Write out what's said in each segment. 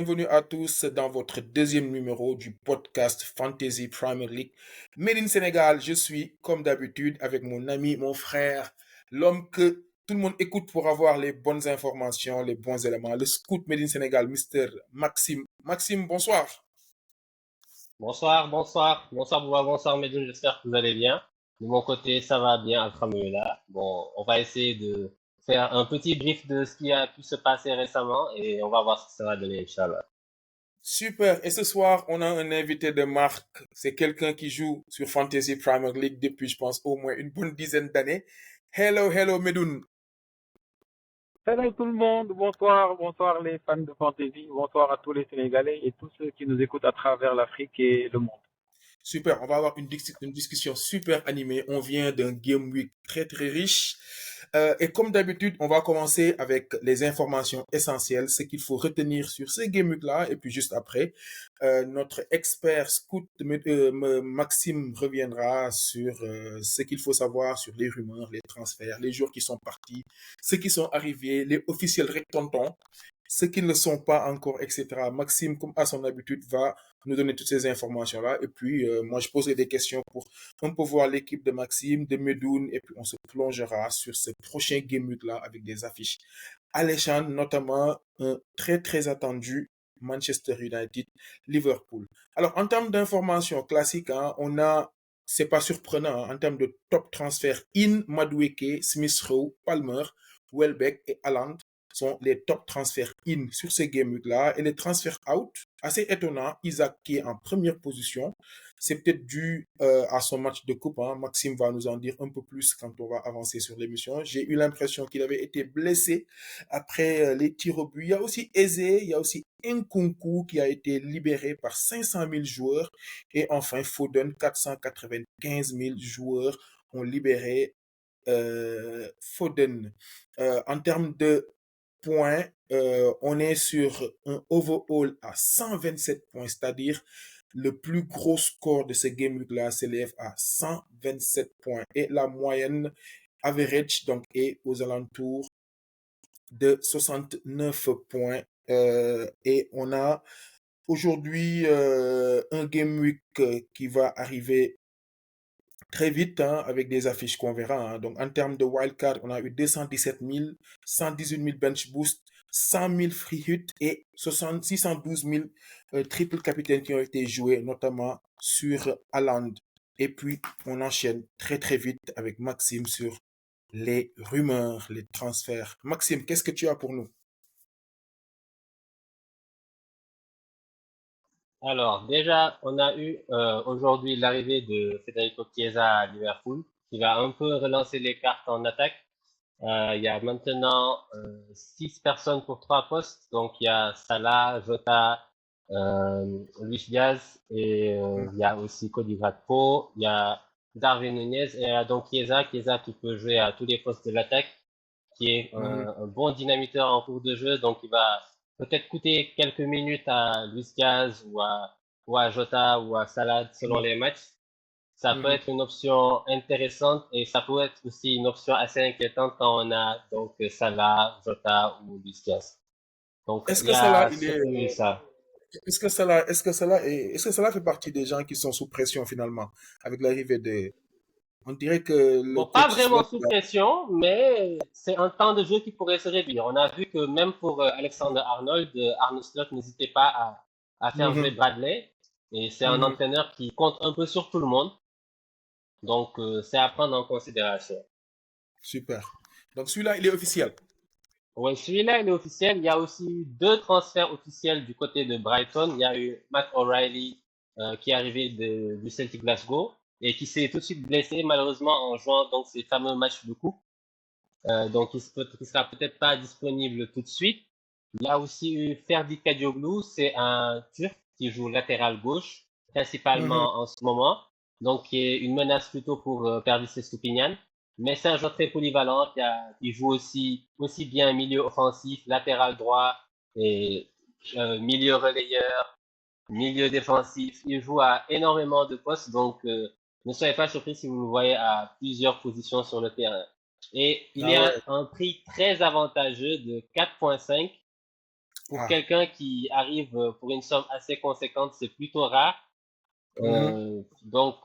Bienvenue à tous dans votre deuxième numéro du podcast Fantasy Premier League. Made in Sénégal, je suis comme d'habitude avec mon ami, mon frère, l'homme que tout le monde écoute pour avoir les bonnes informations, les bons éléments, le scout Made in Sénégal, Mister Maxime. Maxime, bonsoir. Bonsoir Bouba, bonsoir Medine, j'espère que vous allez bien. De mon côté, ça va bien, alhamdoulilah. Bon, on va essayer de faire un petit brief de ce qui a pu se passer récemment et on va voir ce que ça va donner, Inch'Allah. Super. Et ce soir, on a un invité de marque. C'est quelqu'un qui joue sur Fantasy Premier League depuis, je pense, au moins une bonne dizaine d'années. Hello, hello, Medoun. Salut tout le monde, bonsoir, bonsoir les fans de fantasy, bonsoir à tous les Sénégalais et tous ceux qui nous écoutent à travers l'Afrique et le monde. Super, on va avoir une discussion super animée. On vient d'un Game Week très très riche. Et comme d'habitude, on va commencer avec les informations essentielles, ce qu'il faut retenir sur ces Game Week-là. Et puis juste après, notre expert scout Maxime reviendra sur ce qu'il faut savoir sur les rumeurs, les transferts, les joueurs qui sont partis, ceux qui sont arrivés, les officiels rectantons, ceux qui ne le sont pas encore, etc. Maxime, comme à son habitude, va nous donner toutes ces informations-là. Et puis, moi, je poserai des questions pour un peu voir l'équipe de Maxime, de Medoun, et puis on se plongera sur ce prochain Game Week-là avec des affiches alléchantes, notamment un très, très attendu Manchester United, Liverpool. Alors, en termes d'informations classiques, hein, c'est pas surprenant, hein, en termes de top transfert, Madueke, Smith Rowe, Palmer, Welbeck et Haaland sont les top transferts in sur ces game week-là. Et les transferts out, assez étonnant, Isaac qui est en première position. C'est peut-être dû à son match de coupe. Hein. Maxime va nous en dire un peu plus quand on va avancer sur l'émission. J'ai eu l'impression qu'il avait été blessé après les tirs au but. Il y a aussi Eze, il y a aussi Nkunku qui a été libéré par 500 000 joueurs. Et enfin, Foden, 495 000 joueurs ont libéré Foden. En termes de points, on est sur un overall à 127 points, c'est-à-dire le plus gros score de ce game week-là s'élève à 127 points et la moyenne average donc est aux alentours de 69 points. Et on a aujourd'hui un game week qui va arriver très vite, hein, avec des affiches qu'on verra. Hein. Donc, en termes de wildcard, on a eu 217 000, 118 000 bench boost, 100 000 free hit et 612 000 triple capitaines qui ont été joués, notamment sur Haaland. Et puis, on enchaîne très très vite avec Maxime sur les rumeurs, les transferts. Maxime, qu'est-ce que tu as pour nous? Alors, déjà, on a eu aujourd'hui l'arrivée de Federico Chiesa à Liverpool, qui va un peu relancer les cartes en attaque. Il y a maintenant 6 personnes pour 3 postes. Donc, il y a Salah, Jota, Luis Diaz et il y a aussi Cody Gakpo. Il y a Darwin Nunez et il y a donc Chiesa qui peut jouer à tous les postes de l'attaque, qui est Mhm, un bon dynamiteur en cours de jeu. Donc, il va peut-être coûter quelques minutes à Luis Diaz ou à Jota ou à Salah selon mhm, les matchs. Ça peut mhm. être une option intéressante et ça peut être aussi une option assez inquiétante quand on a donc Salah, Jota ou Lucas. Donc Est-ce il y que Salah, a surtout eu ça. est-ce que Salah fait partie des gens qui sont sous pression finalement avec l'arrivée de. On dirait que le Bon, pas coach vraiment Slot. sous pression, mais c'est un temps de jeu qui pourrait se réduire. On a vu que même pour Alexander Arnold, Arne Slot n'hésitait pas à faire jouer Mhm, Bradley et c'est un mhm, entraîneur qui compte un peu sur tout le monde. Donc c'est à prendre en considération. super. Donc celui-là, il est officiel. Oui, celui-là, il est officiel. Il y a aussi eu 2 transferts officiels du côté de Brighton. Il y a eu Matt O'Reilly qui est arrivé du Celtic Glasgow et qui s'est tout de suite blessé malheureusement en jouant donc ces fameux matchs de coupe. Donc il sera peut-être pas disponible tout de suite. Il y a aussi eu Ferdi Kadioglu, c'est un Turc qui joue latéral gauche Mhm, principalement en ce moment, donc qui est une menace plutôt pour Pervis Estupiñán. Mais c'est un joueur très polyvalent qui joue aussi bien milieu offensif, latéral droit et milieu relayeur, milieu défensif. Il joue à énormément de postes, donc ne soyez pas surpris si vous le voyez à plusieurs positions sur le terrain. Et il est ah à ouais. un prix très avantageux de 4,5. pour Ah. quelqu'un qui arrive pour une somme assez conséquente, c'est plutôt rare. Mhm. Donc,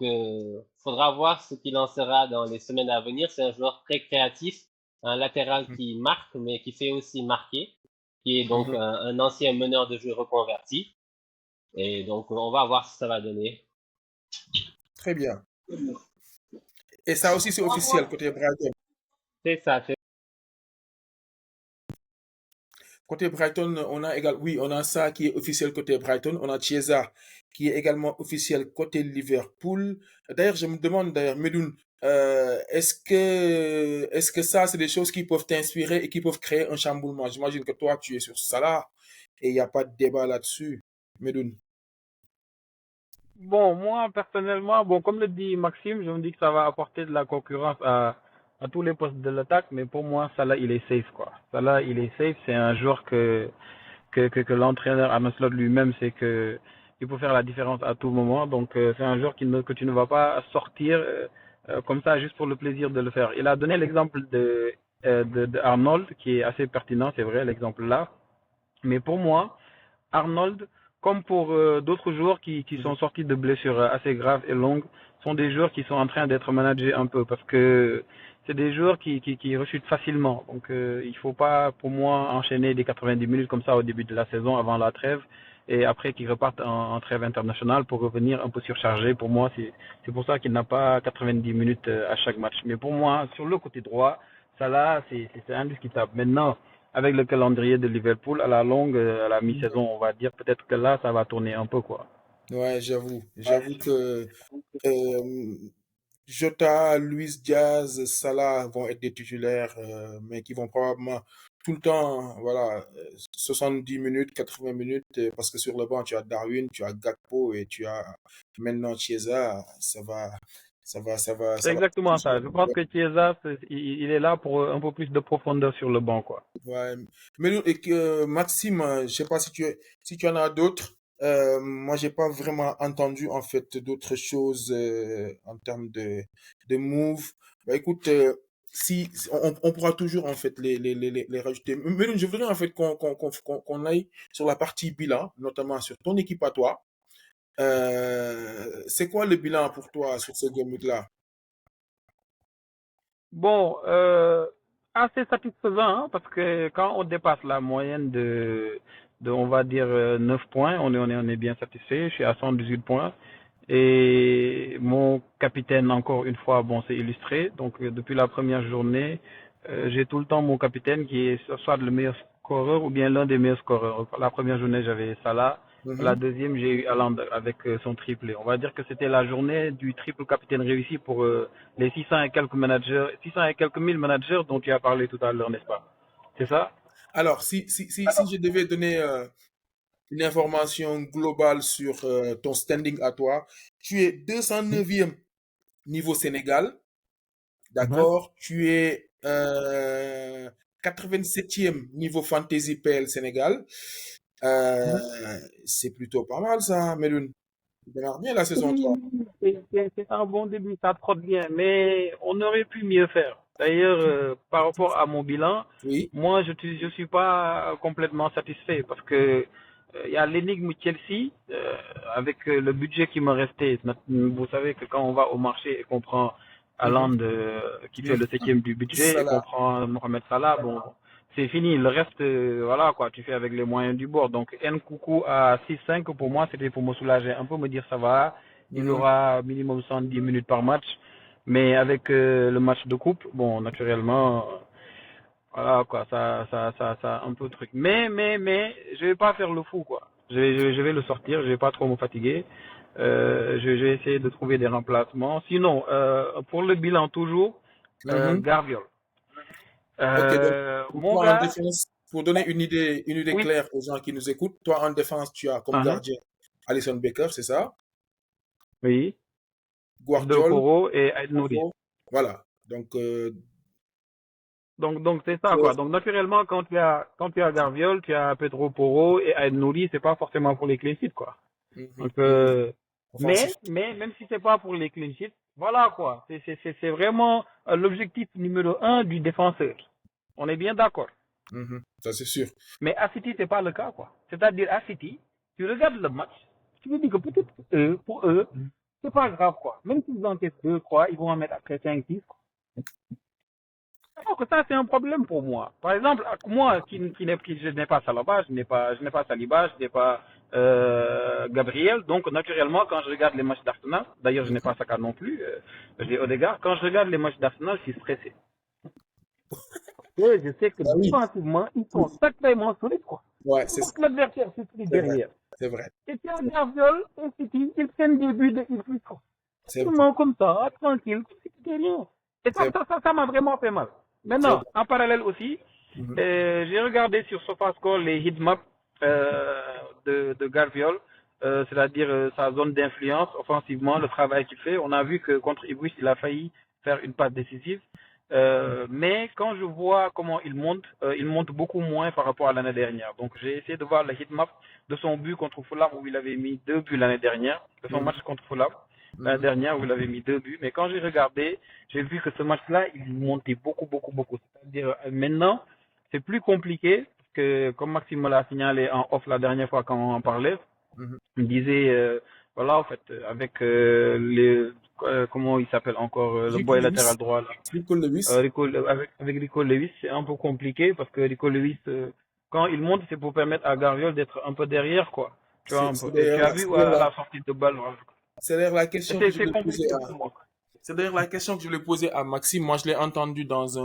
faudra voir ce qu'il en sera dans les semaines à venir. C'est un joueur très créatif, un latéral qui marque, mais qui fait aussi marquer, qui est donc Mhm. un ancien meneur de jeu reconverti. Et donc, on va voir ce que ça va donner. Très bien. Et ça aussi, c'est officiel côté Brighton. C'est ça. Côté Brighton, on a également, oui, on a ça qui est officiel côté Brighton. On a Chiesa qui est également officiel côté Liverpool. D'ailleurs, je me demande, d'ailleurs, Medoun, est-ce que ça, c'est des choses qui peuvent t'inspirer et qui peuvent créer un chamboulement? J'imagine que toi, tu es sur Salah et il n'y a pas de débat là-dessus, Medoun. Bon, moi, personnellement, bon, comme le dit Maxime, je me dis que ça va apporter de la concurrence à tous les postes de l'attaque, mais pour moi, Salah, il est safe, quoi. Salah, il est safe, c'est un joueur que l'entraîneur Arne Slot lui-même sait que il peut faire la différence à tout moment. Donc, c'est un joueur que tu ne vas pas sortir comme ça juste pour le plaisir de le faire. Il a donné l'exemple de Arnold, qui est assez pertinent, c'est vrai, l'exemple là. Mais pour moi, Arnold, comme pour d'autres joueurs qui sont sortis de blessures assez graves et longues, sont des joueurs qui sont en train d'être managés un peu parce que c'est des joueurs qui rechutent facilement. Donc il ne faut pas, pour moi, enchaîner des 90 minutes comme ça au début de la saison avant la trêve et après qu'ils repartent en trêve internationale pour revenir un peu surchargés. Pour moi, c'est pour ça qu'il n'a pas 90 minutes à chaque match. Mais pour moi, sur le côté droit, ça là, c'est indiscutable. Maintenant, avec le calendrier de Liverpool, à la longue, à la mi-saison, on va dire peut-être que là, ça va tourner un peu, quoi. Ouais, j'avoue que euh, Jota, Luis Diaz, Salah vont être des titulaires, mais qui vont probablement tout le temps, voilà, 70 minutes, 80 minutes, parce que sur le banc, tu as Darwin, tu as Gakpo et tu as maintenant Chiesa, C'est ça va. exactement ça. Je pense que Chiesa, il est là pour un peu plus de profondeur sur le banc, quoi. Ouais. Mais et que Maxime, je sais pas si tu en as d'autres. Moi, j'ai pas vraiment entendu en fait d'autres choses en termes de move. Bah écoute, si on pourra toujours en fait les rajouter. Mais je voudrais en fait qu'on aille sur la partie bilan, notamment sur ton équipe à toi. C'est quoi le bilan pour toi sur ce game là? Bon, assez satisfaisant, hein, parce que quand on dépasse la moyenne on va dire, 9 points, on est bien satisfait. Je suis à 118 points. Et mon capitaine, encore une fois, bon, c'est illustré. Donc, depuis la première journée, j'ai tout le temps mon capitaine qui est soit le meilleur scoreur ou bien l'un des meilleurs scoreurs. La première journée, j'avais Salah. La Mhm. deuxième, j'ai eu Haaland avec son triplé. On va dire que c'était la journée du triple capitaine réussi pour les 600 et quelques managers, 600 et quelques mille managers dont tu as parlé tout à l'heure, n'est-ce pas? C'est ça? Alors, si je devais donner une information globale sur ton standing à toi. Tu es 209e niveau Sénégal, Mhm. d'accord? Tu es 87e niveau Fantasy PL Sénégal. Euh, c'est plutôt pas mal ça, Meloun. Tu démarres bien la saison, Oui, toi. oui, c'est un bon début, ça trotte bien, mais on aurait pu mieux faire. D'ailleurs, par rapport à mon bilan, Oui. moi, je suis pas complètement satisfait parce que il y a l'énigme Chelsea avec le budget qui me restait. Vous savez que quand on va au marché et qu'on prend Mhm. Haaland qui fait le septième du budget et qu'on Salah. prend Mohamed Salah, bon, c'est fini. Le reste, voilà quoi, tu fais avec les moyens du bord. Donc Nkoukou à 6-5 pour moi, c'était pour me soulager un peu, me dire ça va, il Mhm. aura minimum 110 minutes par match. Mais avec le match de coupe, bon, naturellement, voilà quoi, ça, un peu truc. Mais, je vais pas faire le fou quoi. Je vais le sortir, je vais pas trop me fatiguer. Je vais essayer de trouver des remplacements. Sinon, pour le bilan toujours, Mhm. Garviol. Ok, donc pour Mon toi en gars, défense, pour donner une idée oui, claire aux gens qui nous écoutent, toi en défense, tu as comme hein, gardien Alisson Becker, c'est ça? oui, Pedro Guardiol, Porro et Aïd Nouri. voilà. Donc, Donc c'est ça, quoi. Donc, naturellement, quand tu as Garviol, tu as Pedro Porro et Aïd Nouri, c'est pas forcément pour les clean sheets, quoi. mhm, Donc, mhm. Offensif. mais, même si c'est pas pour les clean sheets, voilà, quoi. C'est vraiment l'objectif numéro un du défenseur. On est bien d'accord. Ça, c'est sûr. Mais à City, c'est pas le cas, quoi. C'est-à-dire, à City, tu regardes le match, tu me dis que peut-être pour eux, c'est pas grave, quoi. Même s'ils encaissent 2, 3, ils vont en mettre après 5, 6, quoi. Alors que ça, c'est un problème pour moi. Par exemple, moi, je n'ai pas Salaba, je n'ai pas Saliba, je n'ai pas Gabriel. Donc, naturellement, quand je regarde les matchs d'Arsenal, d'ailleurs, je n'ai pas Saka non plus, j'ai Odegaard. Quand je regarde les matchs d'Arsenal, je suis stressé. Et je sais que Ah oui, défensivement, ils sont sacrément solides, quoi. ouais, Tout l'adversaire se plie c'est vrai. derrière. C'est vrai. Et puis, en Gabriel, et City, ils prennent des buts de ils plus, quoi. C'est vrai. Seulement comme ça, tranquille, c'est rien. Et C'est ça m'a vraiment fait mal. c'est Maintenant, vrai. en parallèle aussi, Mhm. j'ai regardé sur SofaScore les heatmaps de Garviol, c'est-à-dire sa zone d'influence offensivement, le travail qu'il fait. On a vu que contre Ibris, il a failli faire une passe décisive. Mais quand je vois comment il monte beaucoup moins par rapport à l'année dernière. Donc j'ai essayé de voir le heatmap de son but contre Fulham où il avait mis 2 buts l'année dernière, de son Mhm. match contre Fulham l'année Mhm. dernière où il avait mis 2 buts. Mais quand j'ai regardé, j'ai vu que ce match-là, il montait beaucoup, beaucoup, beaucoup. C'est-à-dire maintenant, c'est plus compliqué parce que comme Maxime me l'a signalé en off la dernière fois quand on en parlait, Mhm. il disait, voilà, en fait, avec comment il s'appelle encore, le Rico boy latéral Lewis. droit là. Rico Lewis. Avec Rico Lewis, c'est un peu compliqué parce que Rico Lewis, quand il monte, c'est pour permettre à Garviol d'être un peu derrière, quoi. Tu vois, un peu. Et tu as vu à la sortie de balle, voilà. C'est d'ailleurs la question que je C'est voulais poser compliqué à, pour moi. c'est d'ailleurs la question que je voulais poser à Maxime. Moi, je l'ai entendu dans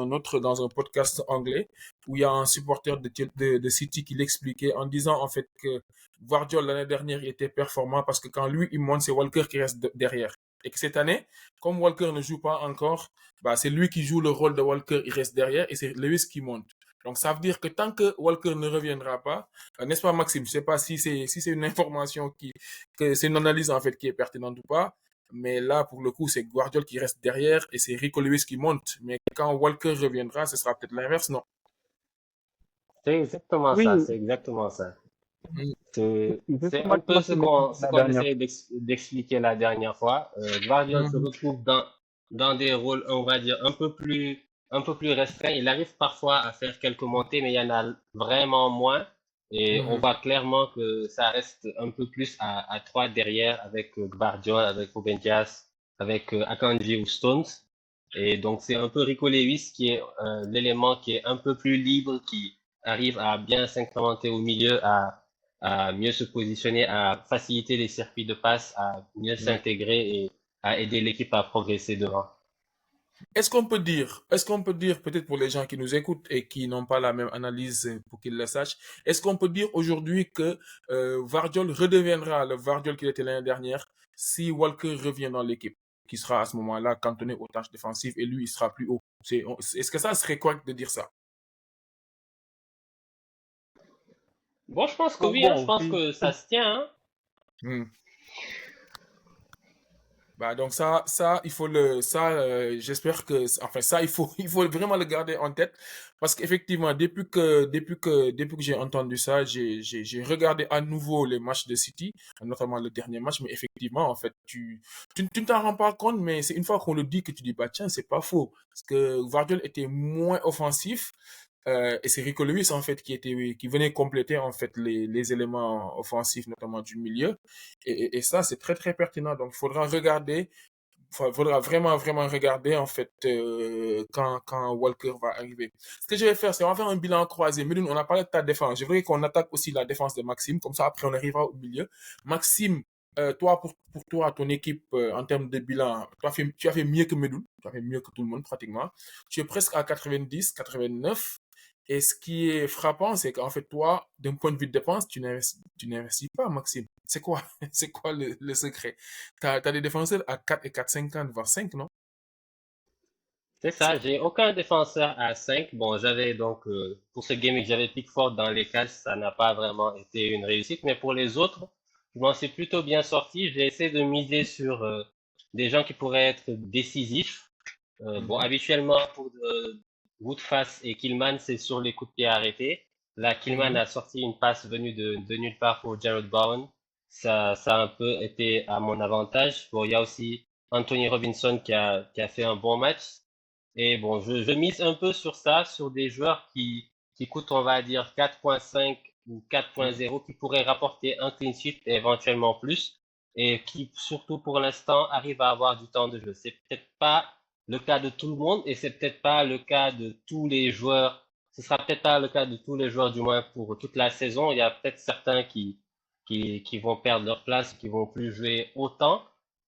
un podcast anglais où il y a un supporter de City qui l'expliquait en disant en fait que Guardiola l'année dernière il était performant parce que quand lui il monte, c'est Walker qui reste derrière. Et que cette année, comme Walker ne joue pas encore, bah, c'est lui qui joue le rôle de Walker, il reste derrière et c'est Lewis qui monte. Donc ça veut dire que tant que Walker ne reviendra pas, n'est-ce pas Maxime? Je sais pas si c'est une information que c'est une analyse en fait qui est pertinente ou pas. Mais là, pour le coup, c'est Guardiola qui reste derrière et c'est Rico Lewis qui monte. Mais quand Walker reviendra, ce sera peut-être l'inverse, non? C'est exactement ça, Oui, c'est exactement ça. Mm. c'est ce C'est un match peu ce Maxime expliqué ce la qu'on dernière essayait d'expliquer la dernière fois. Guardiola se Mhm. retrouve dans des rôles, on va dire, un peu plus restreints. Il arrive parfois à faire quelques montées, mais il y en a vraiment moins. Et on Mhm. voit clairement que ça reste un peu plus à 3 derrière avec Gvardiol, avec Ruben Dias, avec Akanji ou Stones. Et donc c'est un peu Rico Lewis qui est l'élément qui est un peu plus libre, qui arrive à bien s'incrémenter au milieu, à mieux se positionner, à faciliter les circuits de passe, à mieux Ouais. s'intégrer et à aider l'équipe à progresser devant. Est-ce qu'on peut dire, peut-être pour les gens qui nous écoutent et qui n'ont pas la même analyse pour qu'ils le sachent, est-ce qu'on peut dire aujourd'hui que Vardiol redeviendra le Vardiol qu'il était l'année dernière si Walker revient dans l'équipe, qui sera à ce moment-là cantonné aux tâches défensives et lui, il sera plus haut? Est-ce que ça serait correct de dire ça? Bon, je pense que Bon, oui, hein, je bon, pense que ça se tient, hein. Hmm. Bah donc j'espère que, enfin ça, il faut vraiment le garder en tête parce qu'effectivement, depuis que j'ai entendu ça, j'ai regardé à nouveau les matchs de City, notamment le dernier match, mais effectivement, en fait, tu ne t'en rends pas compte, mais c'est une fois qu'on le dit que tu dis, bah tiens, c'est pas faux, parce que Guardiola était moins offensif, et c'est Rico Lewis en fait qui venait compléter en fait les éléments offensifs, notamment du milieu. Et ça, c'est très, très pertinent. Donc, faudra vraiment, vraiment regarder, en fait, quand Walker va arriver. Ce que je vais faire, c'est on va faire un bilan croisé. Meloun, on a parlé de ta défense. Je voudrais qu'on attaque aussi la défense de Maxime. Comme ça, après, on arrivera au milieu. Maxime, toi, pour toi, ton équipe, en termes de bilan, tu as fait mieux que Meloun. Tu as fait mieux que tout le monde, pratiquement. Tu es presque à 90, 89. Et ce qui est frappant, c'est qu'en fait, toi, d'un point de vue de dépense, tu n'investis pas, Maxime. C'est quoi, c'est quoi le secret? T'as des défenseurs à 4 et 4,50, voire 5, non? C'est C'est ça, j'ai aucun défenseur à 5. Bon, j'avais donc, pour ce game, j'avais Pickford dans les cages, ça n'a pas vraiment été une réussite, mais pour les autres, je m'en suis plutôt bien sorti. J'ai essayé de miser sur des gens qui pourraient être décisifs. Bon, Mhm, habituellement, pour Woodface et Killman, c'est sur les coups de pied arrêtés. Là, Killman mhm, a sorti une passe venue de nulle part pour Jared Bowen. Ça a un peu été à mon avantage. Bon, il y a aussi Anthony Robinson qui a fait un bon match. Et bon, je mise un peu sur ça, sur des joueurs qui qui coûte, on va dire, 4,5 ou 4,0, qui pourrait rapporter un clean sheet et éventuellement plus, et qui, surtout pour l'instant, arrive à avoir du temps de jeu. C'est peut-être pas le cas de tout le monde, et c'est peut-être pas le cas de tous les joueurs. Ce sera peut-être pas le cas de tous les joueurs, du moins pour toute la saison. Il y a peut-être certains qui vont perdre leur place, qui vont plus jouer autant.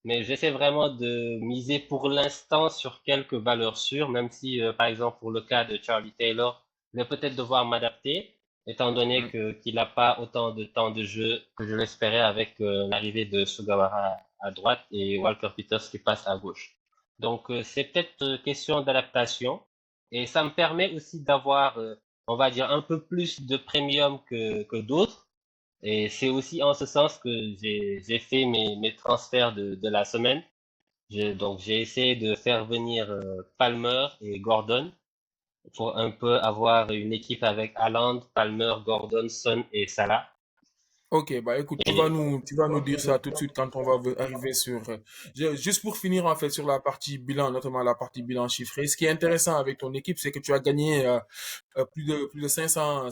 Mais j'essaie vraiment de miser pour l'instant sur quelques valeurs sûres, même si, par exemple, pour le cas de Charlie Taylor, je vais peut-être devoir m'adapter, étant donné Mm. qu'il n'a pas autant de temps de jeu que je l'espérais avec l'arrivée de Sugawara à droite et Walker Peters qui passe à gauche. Donc, c'est peut-être question d'adaptation. Et ça me permet aussi d'avoir, on va dire, un peu plus de premium que d'autres. Et c'est aussi en ce sens que j'ai fait mes transferts de la semaine. Donc j'ai essayé de faire venir Palmer et Gordon pour un peu avoir une équipe avec Haaland, Palmer, Gordon, Son et Salah. Ok, bah écoute, Et tu vas nous dire ça tout de suite quand on va arriver sur. Juste pour finir en fait sur la partie bilan, notamment la partie bilan chiffré. Ce qui est intéressant avec ton équipe, c'est que tu as gagné plus de 500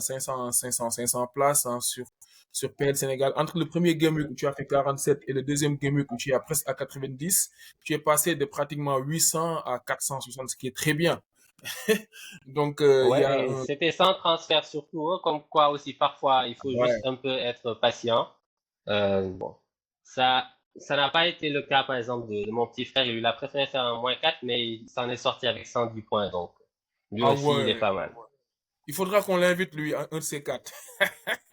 places hein, sur PL Sénégal. Entre le premier Game Week où tu as fait 47 et le deuxième Game Week où tu es presque à 90, tu es passé de pratiquement 800 à 460, ce qui est très bien. Donc, il y ouais, a et c'était sans transfert surtout, hein, comme quoi aussi parfois il faut ouais, juste un peu être patient. Bon, ça n'a pas été le cas par exemple de mon petit frère. Il a préféré faire un -4, mais il s'en est sorti avec 110 points, donc lui ah aussi il est ouais. pas mal. Il faudra qu'on l'invite, lui, un de ces quatre.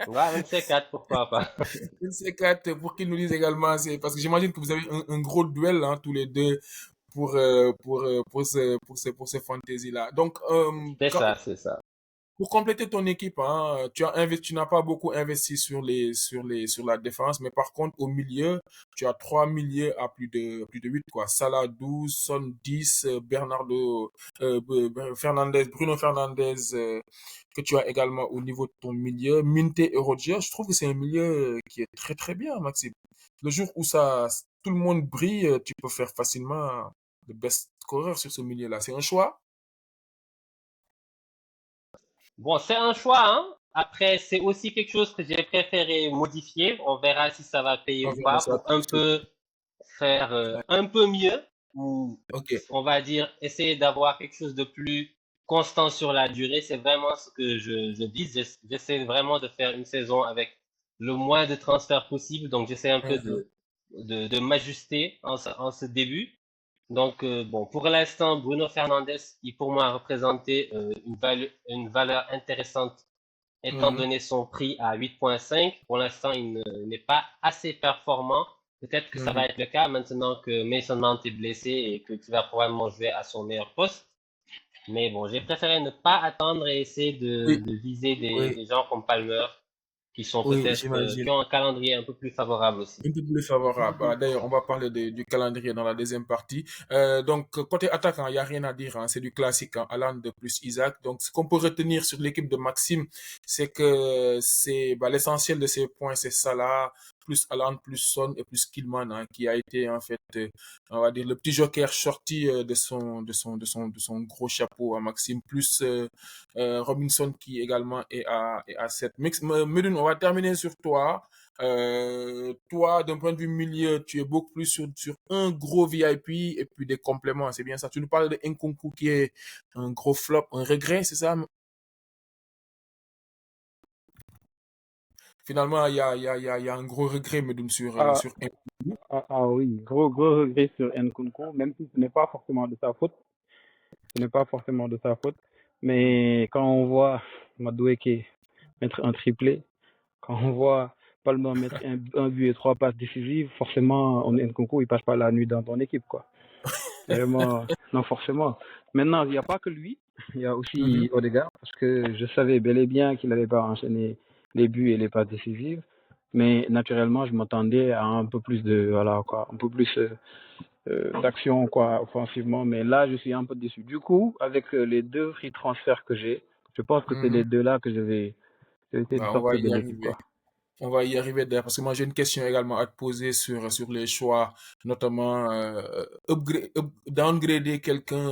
Ouais, un de ces quatre, pourquoi pas. Un de ces quatre, pour qu'il nous dise également, parce que j'imagine que vous avez un gros duel, hein, tous les deux, pour ces fantaisies-là. Donc, C'est ça, c'est ça. pour compléter ton équipe, hein, tu n'as pas beaucoup investi sur la défense, mais par contre, au milieu, tu as trois milieux à plus de 8 quoi. Salah 12, Son 10, Bruno Fernandez, que tu as également au niveau de ton milieu. Minté et Roger, je trouve que c'est un milieu qui est très très bien, Maxime. Le jour où tout le monde brille, tu peux faire facilement le best scorer sur ce milieu-là. C'est un choix? Bon, c'est un choix, hein. Après, c'est aussi quelque chose que j'ai préféré modifier. On verra si ça va payer On ou verra pas ça pour tout un de suite. peu faire Ouais. un peu mieux ou Ok. on va dire essayer d'avoir quelque chose de plus constant sur la durée. C'est vraiment ce que je vise. J'essaie vraiment de faire une saison avec le moins de transferts possible. Donc, j'essaie un peu Mhm. de m'ajuster en ce début. Donc, bon, pour l'instant, Bruno Fernandes, il pour moi a représenté une valeur intéressante étant Mhm. donné son prix à 8,5. Pour l'instant, n'est pas assez performant. Peut-être que ça va Mhm. être le cas maintenant que Mason Mount est blessé et que tu vas probablement jouer à son meilleur poste. Mais bon, j'ai préféré ne pas attendre et essayer Oui, de viser oui, des gens comme Palmer qui sont oui, peut-être, qui j'imagine. ont un calendrier un peu plus favorable aussi. Un peu plus favorable. Ah, d'ailleurs, on va parler du calendrier dans la deuxième partie. Donc, côté attaquant, il n'y a rien à dire, hein. C'est du classique, hein. Haaland plus Isaac. Donc, ce qu'on peut retenir sur l'équipe de Maxime, c'est que l'essentiel de ses points, c'est Salah, plus Haaland, plus Son et plus Killman, hein, qui a été, en fait, on va dire, le petit joker sorti de son gros chapeau à Maxime, plus Robinson qui également est à 7. Medun, on va terminer sur toi. Toi, d'un point de vue milieu, tu es beaucoup plus sur un gros VIP et puis des compléments, c'est bien ça. Tu nous parles de Nkunku qui est un gros flop, un regret, c'est ça? Finalement, il y a un gros regret, Medoune, Ah, sur Nkunku. oui, gros regret sur Nkunku, même si ce n'est pas forcément de sa faute. Ce n'est pas forcément de sa faute. Mais quand on voit Madueke mettre un triplé, quand on voit Palmer mettre un but et trois passes décisives, forcément, Nkunku, il passe pas la nuit dans ton équipe, quoi. Vraiment, non, forcément. Maintenant, il n'y a pas que lui, il y a Mhm. aussi Odegaard, parce que je savais bel et bien qu'il n'allait pas enchaîner les buts et les passes décisives. Mais naturellement, je m'attendais à un peu plus de, voilà, quoi, un peu plus d'action, quoi, offensivement. Mais là, je suis un peu déçu. Du coup, avec les deux free transferts que j'ai, je pense que c'est les Mhm. deux là que je vais essayer de Bah, on va sortir de y l'équipe, arriver. quoi. On va y arriver d'ailleurs, parce que moi j'ai une question également à te poser sur les choix, notamment downgrader quelqu'un,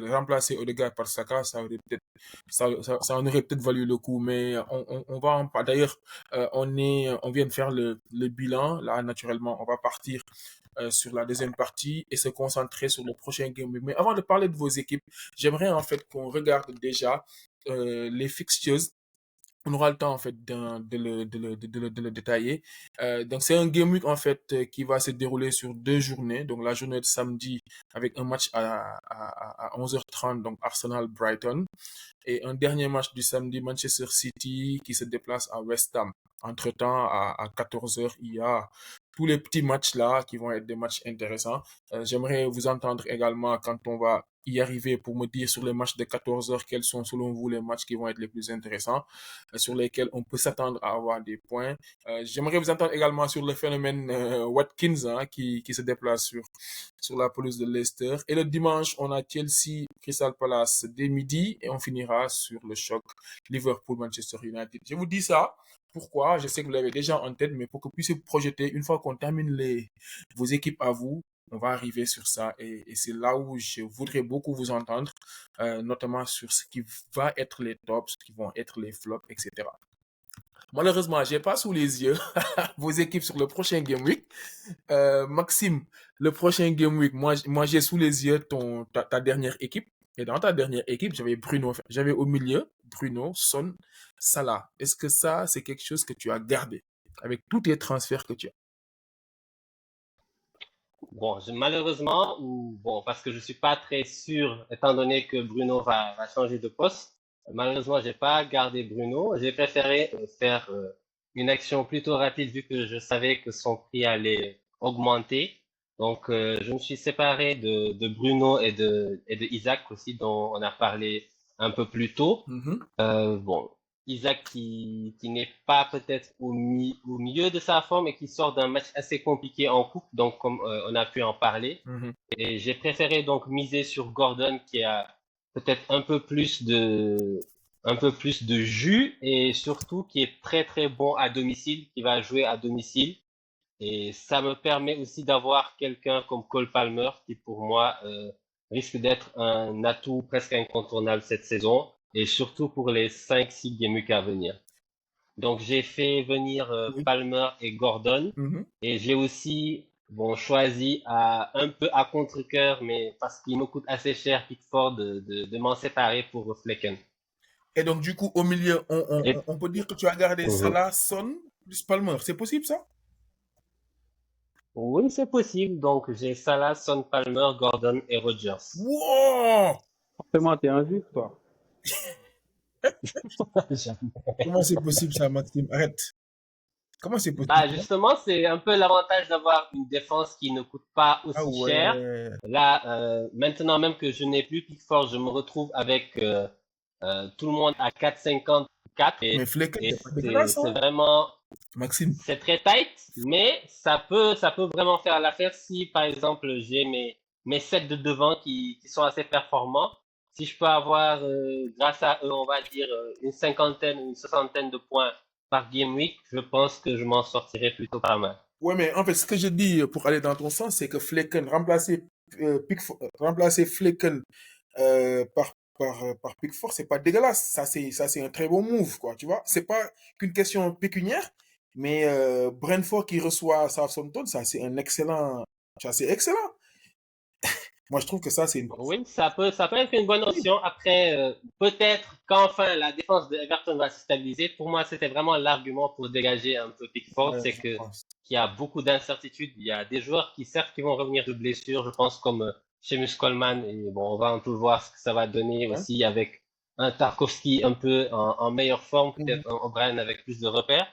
remplacer Odegaard par Saka, ça aurait peut-être, ça en aurait peut-être valu le coup, mais on va en parler. D'ailleurs, on vient de faire le bilan, là naturellement, on va partir sur la deuxième partie et se concentrer sur le prochain game week. Mais avant de parler de vos équipes, j'aimerais en fait qu'on regarde déjà les fixtures. On aura le temps en fait de le détailler. Donc c'est un game week en fait qui va se dérouler sur 2 journées. Donc la journée de samedi avec un match à 11h30, donc Arsenal-Brighton. Et un dernier match du samedi, Manchester City qui se déplace à West Ham. Entre-temps, à 14h, il y a tous les petits matchs là qui vont être des matchs intéressants. J'aimerais vous entendre également quand on va y arriver pour me dire sur les matchs de 14h quels sont selon vous les matchs qui vont être les plus intéressants, sur lesquels on peut s'attendre à avoir des points. J'aimerais vous entendre également sur le phénomène Watkins hein, qui se déplace sur la pelouse de Leicester. Et le dimanche, on a Chelsea, Crystal Palace dès midi et on finira sur le choc Liverpool-Manchester United. Je vous dis ça. Pourquoi? Je sais que vous l'avez déjà en tête, mais pour que vous puissiez projeter, une fois qu'on termine vos équipes à vous, on va arriver sur ça et c'est là où je voudrais beaucoup vous entendre, notamment sur ce qui va être les tops, ce qui vont être les flops, etc. Malheureusement, j'ai pas sous les yeux vos équipes sur le prochain Game Week. Maxime, le prochain Game Week, moi j'ai sous les yeux ta dernière équipe. Et dans ta dernière équipe, j'avais au milieu Bruno, Son, Salah. Est-ce que ça, c'est quelque chose que tu as gardé avec tous tes transferts que tu as? Bon, malheureusement, ou bon, parce que je suis pas très sûr, étant donné que Bruno va changer de poste, malheureusement, j'ai pas gardé Bruno. J'ai préféré faire une action plutôt rapide vu que je savais que son prix allait augmenter. Donc, je me suis séparé de Bruno et de Isaac aussi, dont on a parlé un peu plus tôt. Mhm, Bon, Isaac qui n'est pas peut-être au milieu de sa forme et qui sort d'un match assez compliqué en coupe, donc comme on a pu en parler. mhm. Et j'ai préféré donc miser sur Gordon qui a peut-être un peu plus de jus et surtout qui est très très bon à domicile, qui va jouer à domicile. Et ça me permet aussi d'avoir quelqu'un comme Cole Palmer qui pour moi risque d'être un atout presque incontournable cette saison et surtout pour les 5-6 game weeks à venir. Donc j'ai fait venir Oui. Palmer et Gordon Mhm. et j'ai aussi bon choisi un peu à contre-cœur mais parce qu'il me coûte assez cher Pickford de m'en séparer pour Flecken. Et donc, du coup, au milieu, Et on peut dire que tu as gardé Mhm. Salah, Son, plus Palmer. C'est possible, ça? Oui, c'est possible. Donc j'ai Salah, Son, Palmer, Gordon et Rogers. Wow! Forcément, t'es injuste, toi. Comment c'est possible, ça, Maxime? Arrête. Comment c'est Bah possible, ça? justement, c'est un peu l'avantage d'avoir une défense qui ne coûte pas Ah aussi cher. ouais. Là, maintenant même que je n'ai plus Pickford, je me retrouve avec tout le monde à 4,54 Mais Flecken, et c'est pas dégueulasse, c'est hein? vraiment Maxime. c'est très tight, mais ça peut vraiment faire l'affaire si par exemple j'ai mes sets de devant qui sont assez performants. Si je peux avoir grâce à eux, on va dire une cinquantaine ou une soixantaine de points par game week, je pense que je m'en sortirai plutôt pas mal. Ouais, mais en fait, ce que je dis pour aller dans ton sens, c'est que Flecken, remplacer Flecken par Pickford, c'est pas dégueulasse. Ça, c'est un très bon move, quoi, tu vois. C'est pas qu'une question pécuniaire, mais Brentford qui reçoit Southampton, ça, c'est excellent. Moi, je trouve que ça, c'est une. Oui, ça peut être une bonne option. Après, peut-être qu'enfin la défense de Everton va se stabiliser. Pour moi, c'était vraiment l'argument pour dégager un peu Pickford, Ouais, c'est je que pense. qu'il y a beaucoup d'incertitudes. Il y a des joueurs qui certes qui vont revenir de blessures, je pense comme Seamus Coleman et bon, on va un peu voir ce que ça va donner Ouais. aussi avec un Tarkowski un peu en meilleure forme, Mhm. peut-être un O'Brien avec plus de repères.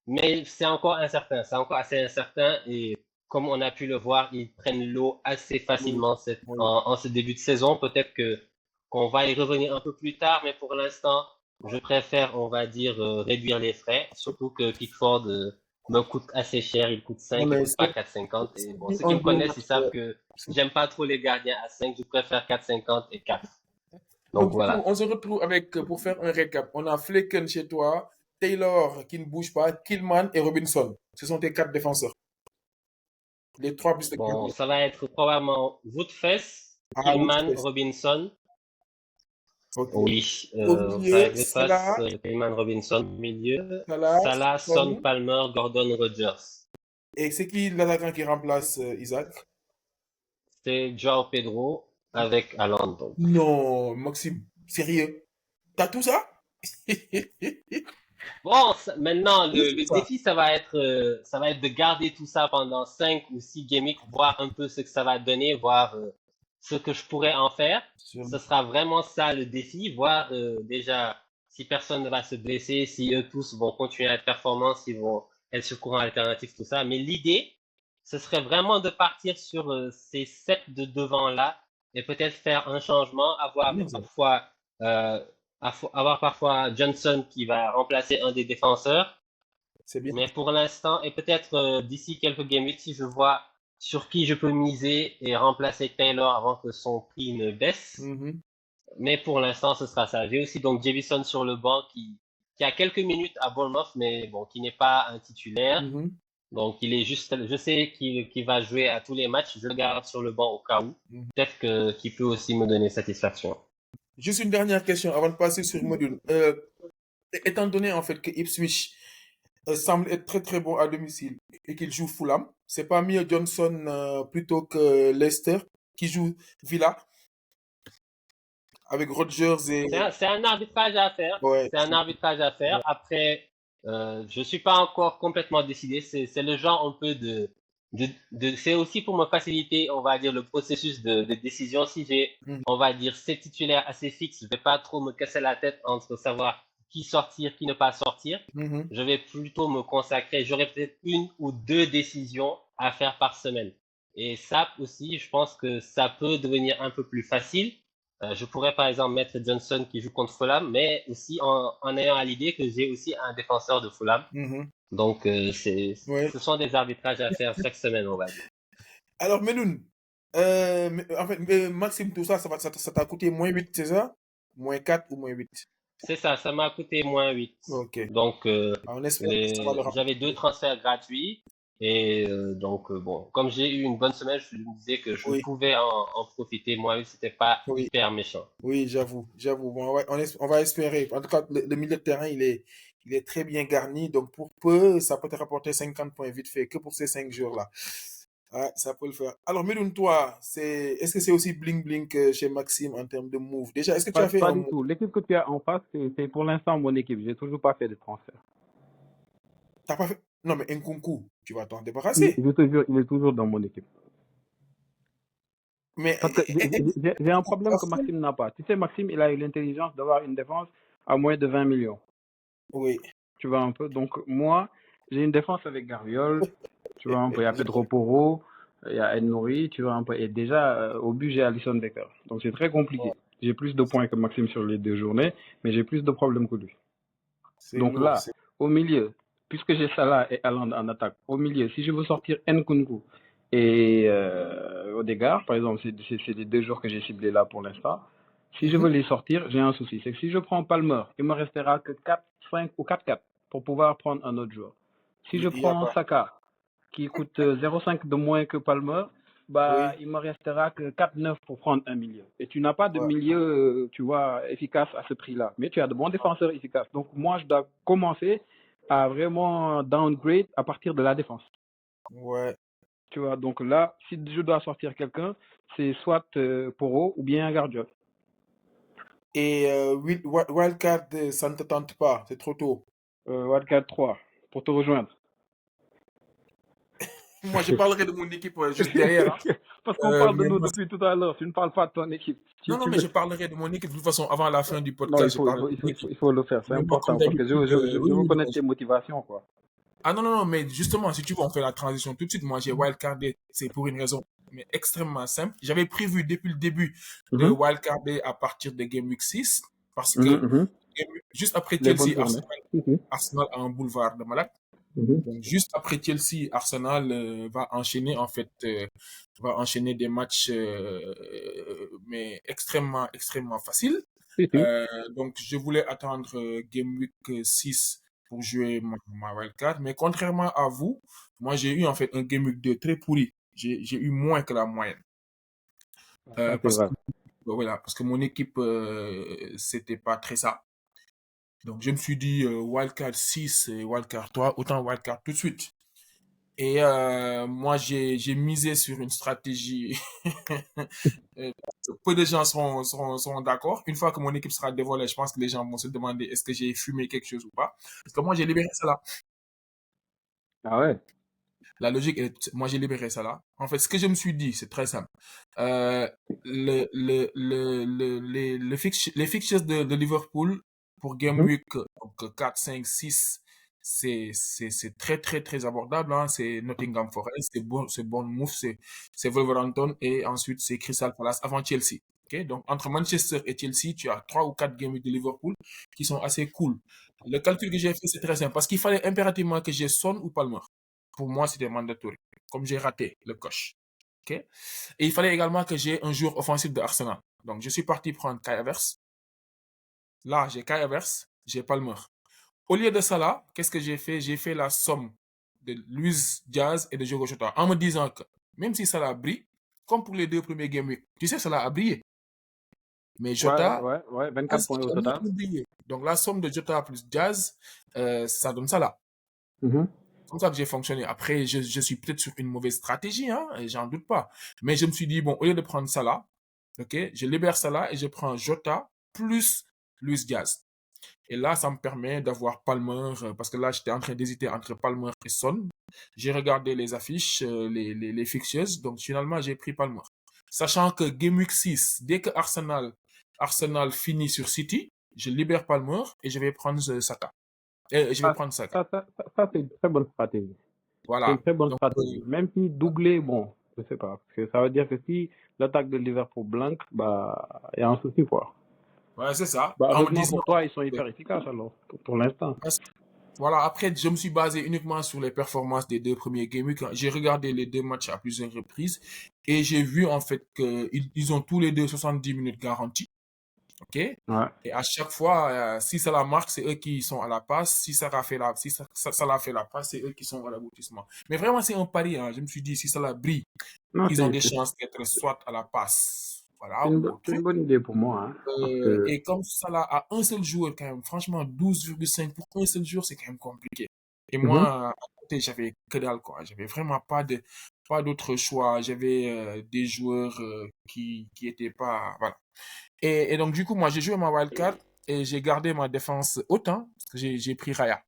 Mais c'est encore incertain, c'est encore assez incertain et comme on a pu le voir, ils prennent l'eau assez Oui, facilement oui. en ce début de saison. Peut-être que qu'on va y revenir un peu plus tard, mais pour l'instant, je préfère, on va dire, réduire les frais. Surtout que Pickford me coûte assez cher. Il coûte Non, 5, il mais coûte pas 4,50. Et bon, si ceux qui on me connaissent, ils savent doit. que j'aime pas trop les gardiens à 5. Je préfère 4,50 et 4. Donc Donc, du coup, voilà. on se retrouve avec, pour faire un récap, on a Flecken chez toi, Taylor qui ne bouge pas, Killman et Robinson. Ce sont tes 4 défenseurs. Les 3 plus de Bon, Gabriel. ça va être probablement Woodfess, Ah, Tillman, Woodfest. Robinson. Ok. Oui, Au ça va milieu, être Woodfess, Salah, Tillman, Robinson. Au milieu, Salah, Salah, Son, Son. Palmer, Gordon, Rogers. Et c'est qui l'attaquant qui remplace Isaac? C'est Joao Pedro avec Haaland, donc. Non, Maxime, sérieux? T'as tout ça? Bon, maintenant, Où c'est le ça? défi, ça va être de garder tout ça pendant 5 ou 6 gimmicks, voir un peu ce que ça va donner, voir ce que je pourrais en faire. Ce sera vraiment ça le défi, voir déjà si personne ne va se blesser, si eux tous vont continuer à être performants, s'ils vont être sur courant alternatif, tout ça. Mais l'idée, ce serait vraiment de partir sur ces 7 de devant-là et peut-être faire un changement, avoir Bien ça. parfois euh, avoir parfois Johnson qui va remplacer un des défenseurs. C'est bien. Mais pour l'instant, et peut-être d'ici quelques game weeks, si je vois sur qui je peux miser et remplacer Taylor avant que son prix ne baisse. Mhm, Mais pour l'instant, ce sera ça. J'ai aussi donc Jefferson sur le banc qui a quelques minutes à Bournemouth, mais bon, qui n'est pas un titulaire. mhm, Donc il est juste, je sais qu'il va jouer à tous les matchs. Je le garde sur le banc au cas où. mhm. Peut-être qu'il peut aussi me donner satisfaction. Juste une dernière question avant de passer sur module. Étant donné en fait que Ipswich semble être très très bon à domicile et qu'il joue Fulham, c'est pas mieux Johnson plutôt que Leicester qui joue Villa avec Rodgers et C'est un arbitrage à faire. ouais. C'est un arbitrage à faire. Ouais. Après, je suis pas encore complètement décidé. C'est le genre un peu c'est aussi pour me faciliter, on va dire, le processus de décision. Si j'ai, Mhm, on va dire, 7 titulaires assez fixes, je vais pas trop me casser la tête entre savoir qui sortir, qui ne pas sortir. mhm. Je vais plutôt me consacrer. J'aurai peut-être 1 ou 2 décisions à faire par semaine. Et ça aussi, je pense que ça peut devenir un peu plus facile. Je pourrais par exemple mettre Johnson qui joue contre Fulham, mais aussi en ayant à l'idée que j'ai aussi un défenseur de Fulham. Mhm. Donc Ouais. ce sont des arbitrages à faire chaque semaine, on va dire. Alors Meloun, en fait, Maxime, tout ça, ça t'a coûté -8, c'est ça? -4 ou -8? C'est ça, ça m'a coûté -8. Ok. Donc Ah, on espère que ça va le j'avais 2 transferts gratuits. Et donc bon, comme j'ai eu une bonne semaine, je me disais que je Oui, pouvais en profiter. Moi, c'était pas oui, hyper méchant. oui, j'avoue. Bon, ouais, on va espérer. En tout cas, le milieu de terrain, il est très bien garni. Donc, pour peu, ça peut te rapporter 50 points vite fait que pour ces 5 jours-là. Ouais, ça peut le faire. Alors, Meloun, toi, est-ce que c'est aussi bling bling que chez Maxime en termes de move? Déjà, est-ce que tu as fait Pas un du move? tout. L'équipe que tu as en face, c'est pour l'instant mon équipe. J'ai toujours pas fait de transfert. T'as pas fait? Non, mais Nkunku, tu vas t'en débarrasser. Je te jure, il est toujours dans mon équipe. Mais, Parce que j'ai un problème que Maxime n'a pas. Tu sais, Maxime, il a eu l'intelligence d'avoir une défense à moins de 20 millions. oui. Tu vois un peu. Donc, moi, j'ai une défense avec Garviol. Tu vois un peu. Il y a Pedro Porro, il y a Ed Nouri. Tu vois un peu. Et déjà, au but, j'ai Alisson Becker. Donc, c'est très compliqué. J'ai plus de points que Maxime sur les 2 journées, mais j'ai plus de problèmes que lui. C'est Donc lourd. là, au milieu, puisque j'ai Salah et Haaland en attaque, au milieu, si je veux sortir Nkunku et Odegaard, par exemple, c'est les 2 jours que j'ai ciblés là pour l'instant. Si je veux les sortir, j'ai un souci. C'est que si je prends Palmer, il me restera que 4, 5 ou 4-4 pour pouvoir prendre un autre joueur. Si je Il y a prends pas. Saka, qui coûte 0,5 de moins que Palmer, bah, Oui. il me restera que 4-9 pour prendre un milieu. Et tu n'as pas de Ouais. milieu, tu vois, efficace à ce prix-là. Mais tu as de bons défenseurs efficaces. Donc, moi, je dois commencer à vraiment downgrade à partir de la défense. Ouais. Tu vois, donc là, si je dois sortir quelqu'un, c'est soit Poro ou bien Guardiola. Et Wildcard, ça ne te tente pas, c'est trop tôt. Wildcard 3, pour te rejoindre. Moi, je parlerai de mon équipe juste derrière, hein. Parce qu'on parle de Mais nous moi, depuis tout à l'heure. Tu ne parles pas de ton équipe. non, non, mais je parlerai de mon équipe. De toute façon, avant la fin du Non, podcast, je parlerai de mon équipe. il faut le faire. C'est Mais moi, comme important parce que d'habitude, oui, je veux oui, connaître tes motivations, quoi. ah non, non, non, mais justement, si tu veux, on fait la transition tout de suite. Moi, j'ai wildcardé, c'est pour une raison mais extrêmement simple. J'avais prévu depuis le début de Mhm, wildcarder à partir de Game Week 6 parce mhm, que mhm. juste après Les bonnes Chelsea, journées. Arsenal a un boulevard de malade. Mhm. Donc, juste après Chelsea, Arsenal va enchaîner en fait, va enchaîner des matchs mais extrêmement faciles. Donc, je voulais attendre Game Week 6 pour jouer ma wildcard. Mais contrairement à vous, moi, j'ai eu en fait un Game Week 2 très pourri. J'ai eu moins que la moyenne. Ça, c'est Parce vrai. que, voilà, parce que mon équipe, c'était pas très ça. Donc, je me suis dit, wildcard 6 et wildcard 3, autant wildcard tout de suite. Et moi, j'ai misé sur une stratégie. euh, Peu de gens seront d'accord. Une fois que mon équipe sera dévoilée, je pense que les gens vont se demander est-ce que j'ai fumé quelque chose ou pas. Parce que moi, j'ai libéré ça là. Ah ouais. La logique est, moi, j'ai libéré ça là. En fait, ce que je me suis dit, c'est très simple. Euh, les fixtures de Liverpool pour Game Mhm. Week donc 4, 5, 6, c'est très, très, très abordable. Hein. C'est Nottingham Forest, c'est Bournemouth, c'est Wolverhampton et ensuite c'est Crystal Palace avant Chelsea. Okay? Donc, entre Manchester et Chelsea, tu as 3 ou 4 Game Week de Liverpool qui sont assez cool. Le calcul que j'ai fait, c'est très simple parce qu'il fallait impérativement que j'ai Son ou Palmer. Pour moi, c'était mandatory. Comme j'ai raté le coche. Ok. Et il fallait également que j'ai un joueur offensif de Arsenal. Donc, je suis parti prendre Kai Havertz. Là, j'ai Kai Havertz, j'ai Palmer. Au lieu de ça, là, qu'est-ce que j'ai fait? J'ai fait la somme de Luis Diaz et de Diogo Jota en me disant que même si ça brille, comme pour les 2 premiers game week, tu sais, ça a brillé. Mais Ouais, Jota, ouais, ouais. 24 Diaz, points au il a total. moins brillé. Donc, la somme de Jota plus Diaz, ça donne ça là. Mhm. Comme ça que j'ai fonctionné. Après, je suis peut-être sur une mauvaise stratégie, hein, et j'en doute pas. Mais je me suis dit, bon, au lieu de prendre Salah, ok, je libère Salah et je prends Jota plus Luis Diaz. Et là, ça me permet d'avoir Palmer, parce que là, j'étais en train d'hésiter entre Palmer et Son. J'ai regardé les affiches, les fixtures, donc finalement, j'ai pris Palmer. Sachant que Game Week 6, dès que Arsenal finit sur City, je libère Palmer et je vais prendre Saka. Et je vais Ça, prendre Saka. c'est une très bonne stratégie. C'est une Voilà. très bonne Donc, stratégie. Même si doubler, bon, je sais pas. Parce que ça veut dire que si l'attaque de Liverpool blanque, bah, il y a un souci, quoi. ouais, c'est ça. Bah, En me heureusement disant, pour toi, ils sont hyper efficaces, alors, pour l'instant. parce que, voilà, après, je me suis basé uniquement sur les performances des 2 premiers Game Week. J'ai regardé les 2 matchs à plusieurs reprises et j'ai vu en fait qu'ils ont tous les deux 70 minutes garanties. OK? Ouais. Et à chaque fois, si ça la marque, c'est eux qui sont à la passe. Si ça a fait la, si ça l'a fait la passe, c'est eux qui sont à l'aboutissement. Mais vraiment, c'est un pari. Hein. Je me suis dit, si ça la brille, Non, ils ont des chances d'être soit à la passe, voilà, ou au c'est une truc. bonne idée pour moi, hein. Parce que, Et comme ça là, à un seul joueur, quand même, franchement, 12,5 pour un seul jour, c'est quand même compliqué. Et mhm. moi, à côté, j'avais que dalle, quoi. J'avais vraiment pas d'autre choix. J'avais des joueurs qui étaient pas, voilà. Et donc, du coup, moi, j'ai joué ma wildcard et j'ai gardé ma défense autant parce que j'ai pris Raya.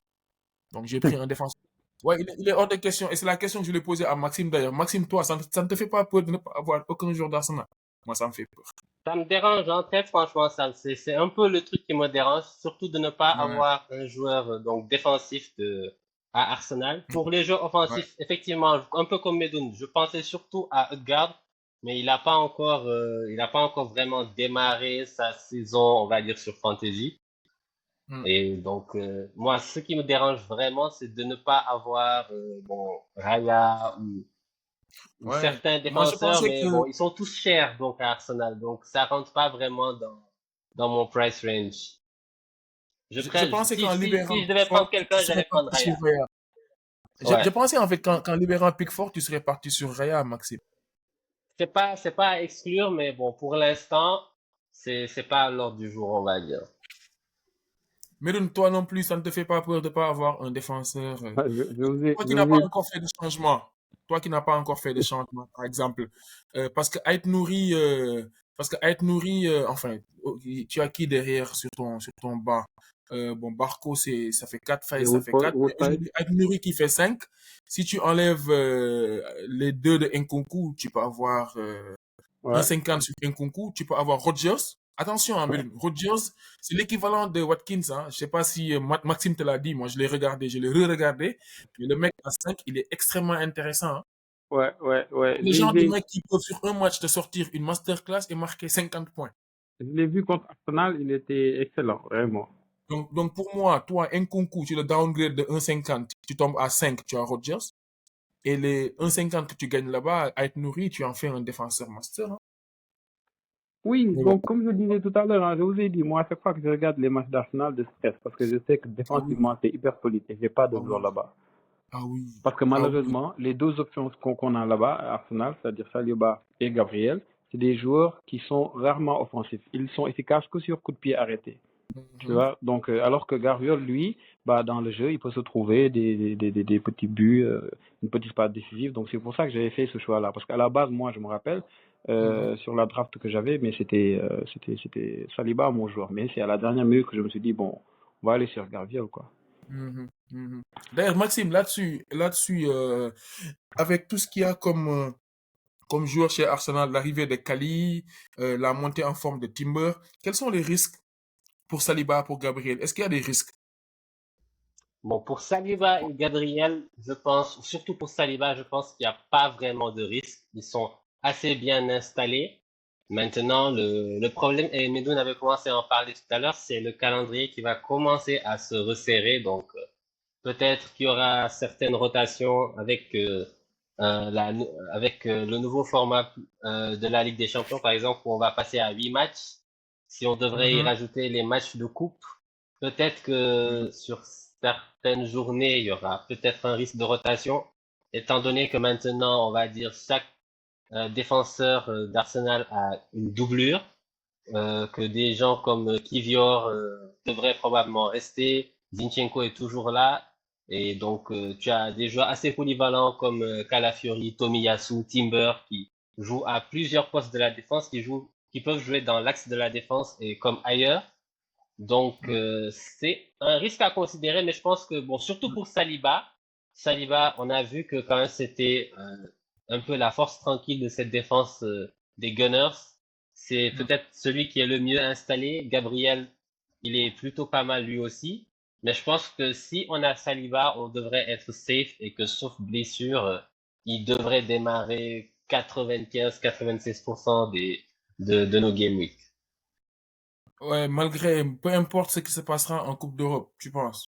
Donc, j'ai pris un défenseur. Ouais, il est hors de question. Et c'est la question que je voulais poser à Maxime d'ailleurs. Maxime, toi, ça ne te fait pas peur de ne pas avoir aucun joueur d'Arsenal? Moi, ça me fait peur. Ça me dérange, hein, très franchement, ça, c'est un peu le truc qui me dérange, surtout de ne pas Ouais, avoir un joueur donc défensif à Arsenal. Pour les jeux ouais. offensifs, effectivement, un peu comme Medoun, je pensais surtout à Ødegaard, mais il a pas encore vraiment démarré sa saison, on va dire, sur Fantasy. Hmm. Et donc, moi, ce qui me dérange vraiment, c'est de ne pas avoir bon, Raya ou Ouais. certains Moi, je défenseurs, pensais que mais bon, ils sont tous chers donc à Arsenal, donc ça rentre pas vraiment dans mon price range. je pensais qu'en Si libérant je devais Pickford, prendre tu quelqu'un, serais j'allais prendre parti sur Raya. Raya. Je Ouais, pensais en fait qu'en libérant Pickford, tu serais parti sur Raya, Maxime. c'est pas à exclure, mais bon, pour l'instant, c'est pas à l'ordre du jour, on va dire. Mais donc, toi non plus, ça ne te fait pas peur de pas avoir un défenseur. Ouais, Toi qui n'as pas encore fait de changement. Toi qui n'as pas encore fait de changement, par exemple. Parce que Ait Nouri, enfin, tu as qui derrière sur ton banc? Bon, Barco, ça fait 4 failles, et ça fait 4. Mais Woodside. aujourd'hui, Ait Nouri qui fait 5. Si tu enlèves les deux de Nkunku, tu peux avoir Ouais. 1,50 sur Nkunku, tu peux avoir Rodgers. Attention, hein, Rodgers, c'est l'équivalent de Watkins. Hein. Je sais pas si Maxime te l'a dit, moi je l'ai regardé, je l'ai re-regardé. Mais le mec à 5, il est extrêmement intéressant. Hein. Ouais, ouais, ouais. Le genre de mec qui peut sur un match te sortir une masterclass et marquer 50 points. Je l'ai vu contre Arsenal, il était excellent, vraiment. Donc pour moi, toi, Nkunku, tu le downgrade de 1,50, tu tombes à 5, tu as Rodgers. Et les 1,50 que tu gagnes là-bas, à être nourri, tu en fais un défenseur master. Hein. Oui, Mais bon. donc comme je disais tout à l'heure, hein, je vous ai dit, moi, à chaque fois que je regarde les matchs d'Arsenal, de stress, parce que je sais que Ah oui, défensivement, c'est hyper solide et j'ai pas de ah joueur oui, là-bas. ah oui, Parce que ah oui. malheureusement, les deux options qu'on a là-bas à Arsenal, c'est-à-dire Saliba et Gabriel, c'est des joueurs qui sont rarement offensifs. Ils sont efficaces que sur coup de pied arrêté. Tu Mhm, vois, donc alors que Gabriel, lui, bah, dans le jeu, il peut se trouver des petits buts, une petite passe décisive. Donc c'est pour ça que j'avais fait ce choix-là. Parce qu'à la base, moi, je me rappelle, mhm, sur la draft que j'avais, mais c'était Saliba mon joueur. Mais c'est à la dernière minute que je me suis dit, bon, on va aller sur Gabriel, quoi. mhm, mhm. D'ailleurs, Maxime, là-dessus, avec tout ce qu'il y a comme joueur chez Arsenal, l'arrivée de Kali, la montée en forme de Timber, quels sont les risques pour Saliba, pour Gabriel? Est-ce qu'il y a des risques? Bon, pour Saliba et Gabriel, je pense, surtout pour Saliba, je pense qu'il n'y a pas vraiment de risque. Ils sont assez bien installés. Maintenant, le problème, et Medoun avait commencé à en parler tout à l'heure, c'est le calendrier qui va commencer à se resserrer. Donc, peut-être qu'il y aura certaines rotations avec, le nouveau format de la Ligue des Champions, par exemple, où on va passer à 8 matchs. Si on devrait y Mhm, rajouter les matchs de coupe, peut-être que sur certaines journées, il y aura peut-être un risque de rotation, étant donné que maintenant, on va dire, chaque défenseur d'Arsenal a une doublure, que des gens comme Kivior devraient probablement rester, Zinchenko est toujours là, et donc tu as des joueurs assez polyvalents comme Calafiori, Tomiyasu, Timber, qui jouent à plusieurs postes de la défense, qui peuvent jouer dans l'axe de la défense et comme ailleurs. Donc, mhm, c'est un risque à considérer, mais je pense que, bon, surtout pour Saliba, Saliba, on a vu que quand même c'était un peu la force tranquille de cette défense des Gunners. C'est mhm. peut-être celui qui est le mieux installé. Gabriel, il est plutôt pas mal lui aussi. Mais je pense que si on a Saliba, on devrait être safe et que sauf blessure, il devrait démarrer 95-96% de nos game week. Ouais, peu importe ce qui se passera en Coupe d'Europe, tu penses?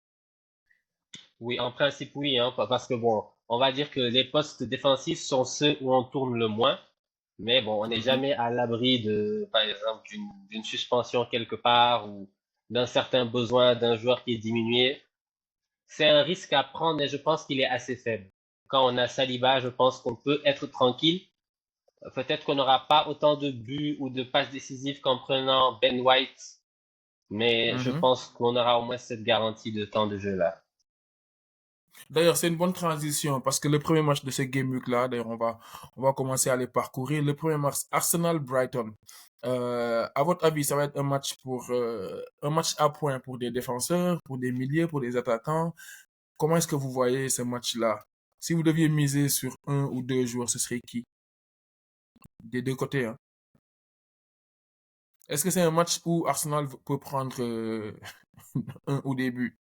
Oui, en principe, oui, hein, parce que bon, on va dire que les postes défensifs sont ceux où on tourne le moins, mais bon, on n'est Mhm. jamais à l'abri de, par exemple, d'une suspension quelque part ou d'un certain besoin d'un joueur qui est diminué. C'est un risque à prendre, mais je pense qu'il est assez faible. Quand on a Saliba, je pense qu'on peut être tranquille. Peut-être qu'on n'aura pas autant de buts ou de passes décisives qu'en prenant Ben White, mais je Mhm. pense qu'on aura au moins cette garantie de temps de jeu là. D'ailleurs, c'est une bonne transition parce que le premier match de ce Game Week là, d'ailleurs, on va commencer à les parcourir. Le premier match, Arsenal-Brighton. À votre avis, ça va être un match à points pour des défenseurs, pour des milieux, pour des attaquants. Comment est-ce que vous voyez ce match-là? Si vous deviez miser sur un ou deux joueurs, ce serait qui? Des deux côtés, hein. Est-ce que c'est un match où Arsenal peut prendre un ou des buts?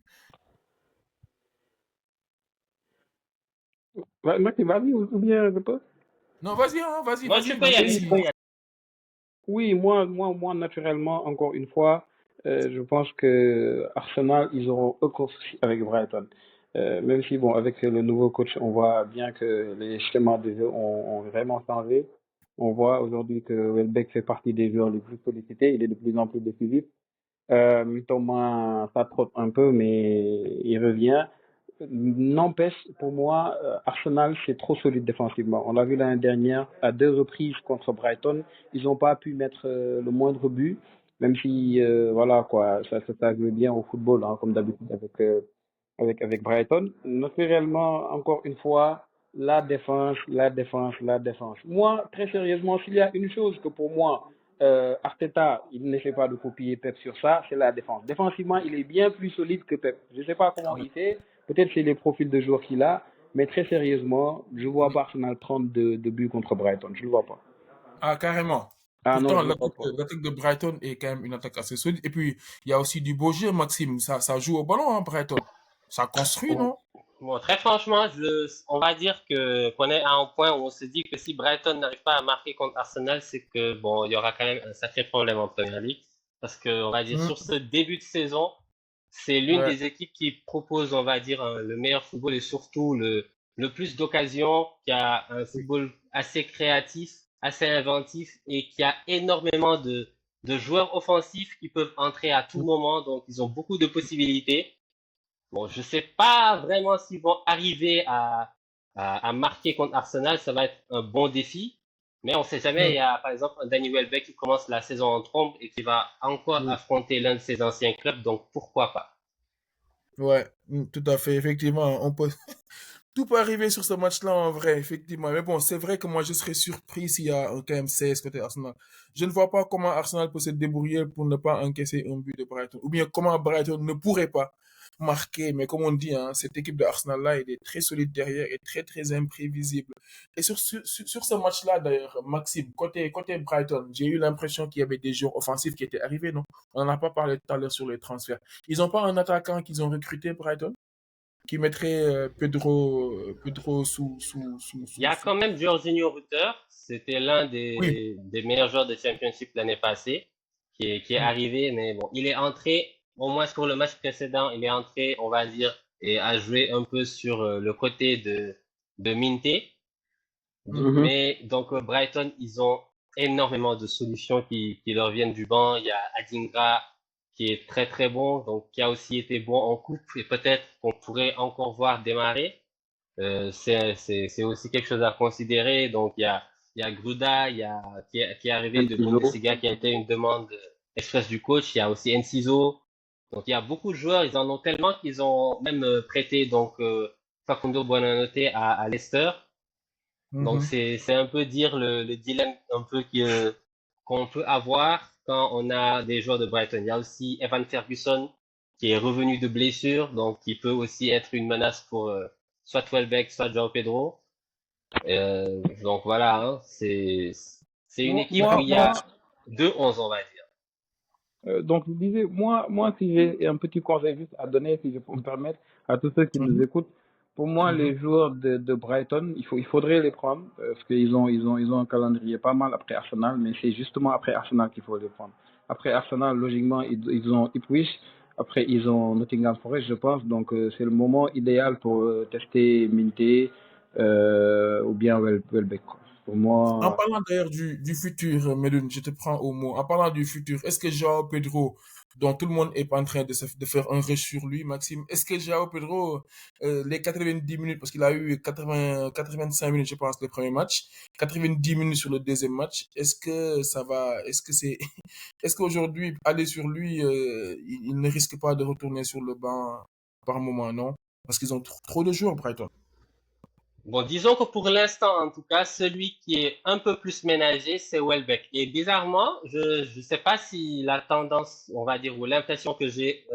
Maxime, vas-y, ou bien je peux? Non, vas-y, hein, Moi, tu peux y vas-y. aller, Oui, tu peux y aller. oui, moi, naturellement, encore une fois, je pense que Arsenal, ils auront aucun souci avec Brighton. Même si, bon, avec le nouveau coach, on voit bien que les schémas de jeu ont vraiment changé. On voit aujourd'hui que Welbeck fait partie des joueurs les plus sollicités. Il est de plus en plus décisif. Thomas, ça trotte un peu, mais il revient. N'empêche, pour moi, Arsenal, c'est trop solide défensivement. On l'a vu l'année dernière, à deux reprises contre Brighton. Ils n'ont pas pu mettre le moindre but, même si, voilà, quoi, ça joue bien au football, hein, comme d'habitude avec Brighton. Naturellement, encore une fois, la défense, la défense, la défense. Moi, très sérieusement, s'il y a une chose que pour moi, Arteta, il n'essaie pas de copier Pep sur ça, c'est la défense. Défensivement, il est bien plus solide que Pep. Je ne sais pas comment il fait, peut-être c'est les profils de joueurs qu'il a, mais très sérieusement, je ne vois pas Arsenal prendre de buts contre Brighton. Je ne le vois pas. Ah, carrément. Ah non, Pourtant, je ne le vois pas. l'attaque de Brighton est quand même une attaque assez solide. Et puis, il y a aussi du beau jeu, Maxime. Ça joue au ballon, hein, Brighton. Ça construit, non? Bon, très franchement, on va dire que qu'on est à un point où on se dit que si Brighton n'arrive pas à marquer contre Arsenal, c'est que bon, il y aura quand même un sacré problème en Premier League. Parce que on va dire Mhm. sur ce début de saison, c'est l'une Ouais. des équipes qui propose, on va dire, le meilleur football et surtout le plus d'occasions, qui a un football assez créatif. assez inventif et qui a énormément de joueurs offensifs qui peuvent entrer à tout moment. Donc, ils ont beaucoup de possibilités. Bon, je sais pas vraiment s'ils vont arriver à marquer contre Arsenal. Ça va être un bon défi. Mais on sait jamais. Il y a, par exemple, un Danny Welbeck qui commence la saison en trombe et qui va encore Oui. affronter l'un de ses anciens clubs. Donc, pourquoi pas? Ouais, tout à fait. Effectivement, on peut, tout peut arriver sur ce match-là en vrai, effectivement. Mais bon, c'est vrai que moi, je serais surpris s'il y a un KM16 côté Arsenal. Je ne vois pas comment Arsenal peut se débrouiller pour ne pas encaisser un but de Brighton. Ou bien comment Brighton ne pourrait pas marquer. Mais comme on dit, hein, cette équipe de Arsenal-là, elle est très solide derrière et très, très imprévisible. Et sur ce match-là, d'ailleurs, Maxime, côté Brighton, j'ai eu l'impression qu'il y avait des joueurs offensifs qui étaient arrivés, non? On n'en a pas parlé tout à l'heure sur les transferts. Ils n'ont pas un attaquant qu'ils ont recruté, Brighton? Qui mettrait Pedro Il y a quand même Jorginho Rutter. C'était l'un Oui. des meilleurs joueurs de Championship l'année passée qui est Mm. arrivé. Mais bon, il est entré, au moins pour le match précédent, il est entré, on va dire, et a joué un peu sur le côté de Minte. Mhm. Mais donc Brighton, ils ont énormément de solutions qui leur viennent du banc. Il y a Adingra qui est très très bon, donc qui a aussi été bon en coupe et peut-être qu'on pourrait encore voir démarrer. C'est aussi quelque chose à considérer. Donc il y a Gruda, qui est arrivé de Enciso. Bundesliga, qui a été une demande express du coach. Il y a aussi Enciso. Donc il y a beaucoup de joueurs. Ils en ont tellement qu'ils ont même prêté donc Facundo Buonanotte à Leicester. Donc Mhm. c'est un peu dire le dilemme un peu qu'on peut avoir quand on a des joueurs de Brighton. Il y a aussi Evan Ferguson qui est revenu de blessure, donc qui peut aussi être une menace pour soit Welbeck, soit João Pedro. Donc voilà, hein, c'est une Moi, équipe où moi, il y a moi, 2-11, on va dire. donc je disais, moi, si j'ai un petit conseil juste à donner, si je peux me permettre, à tous ceux qui nous Mhm. écoutent, pour moi, Mhm. les joueurs de Brighton, il faudrait les prendre, parce qu'ils ont un calendrier pas mal après Arsenal, mais c'est justement après Arsenal qu'il faut les prendre. Après Arsenal, logiquement, ils ont Ipswich, après ils ont Nottingham Forest, je pense, donc c'est le moment idéal pour tester Minté ou bien Welbeck, quoi. Pour En moi, parlant d'ailleurs du futur, Medoun, je te prends au mot. En parlant du futur, est-ce que Joao Pedro, dont tout le monde est en train de faire un rush sur lui, Maxime, est-ce que Joao Pedro, les 90 minutes, parce qu'il a eu 85 minutes, je pense, le premier match, 90 minutes sur le deuxième match, est-ce que ça va, est-ce que c'est, est-ce qu'aujourd'hui, aller sur lui, il ne risque pas de retourner sur le banc par moment, non? Parce qu'ils ont trop de joueurs, Brighton. Bon, disons que pour l'instant, en tout cas, celui qui est un peu plus ménagé, c'est Welbeck. Et bizarrement, je sais pas si la tendance, on va dire, ou l'impression que j'ai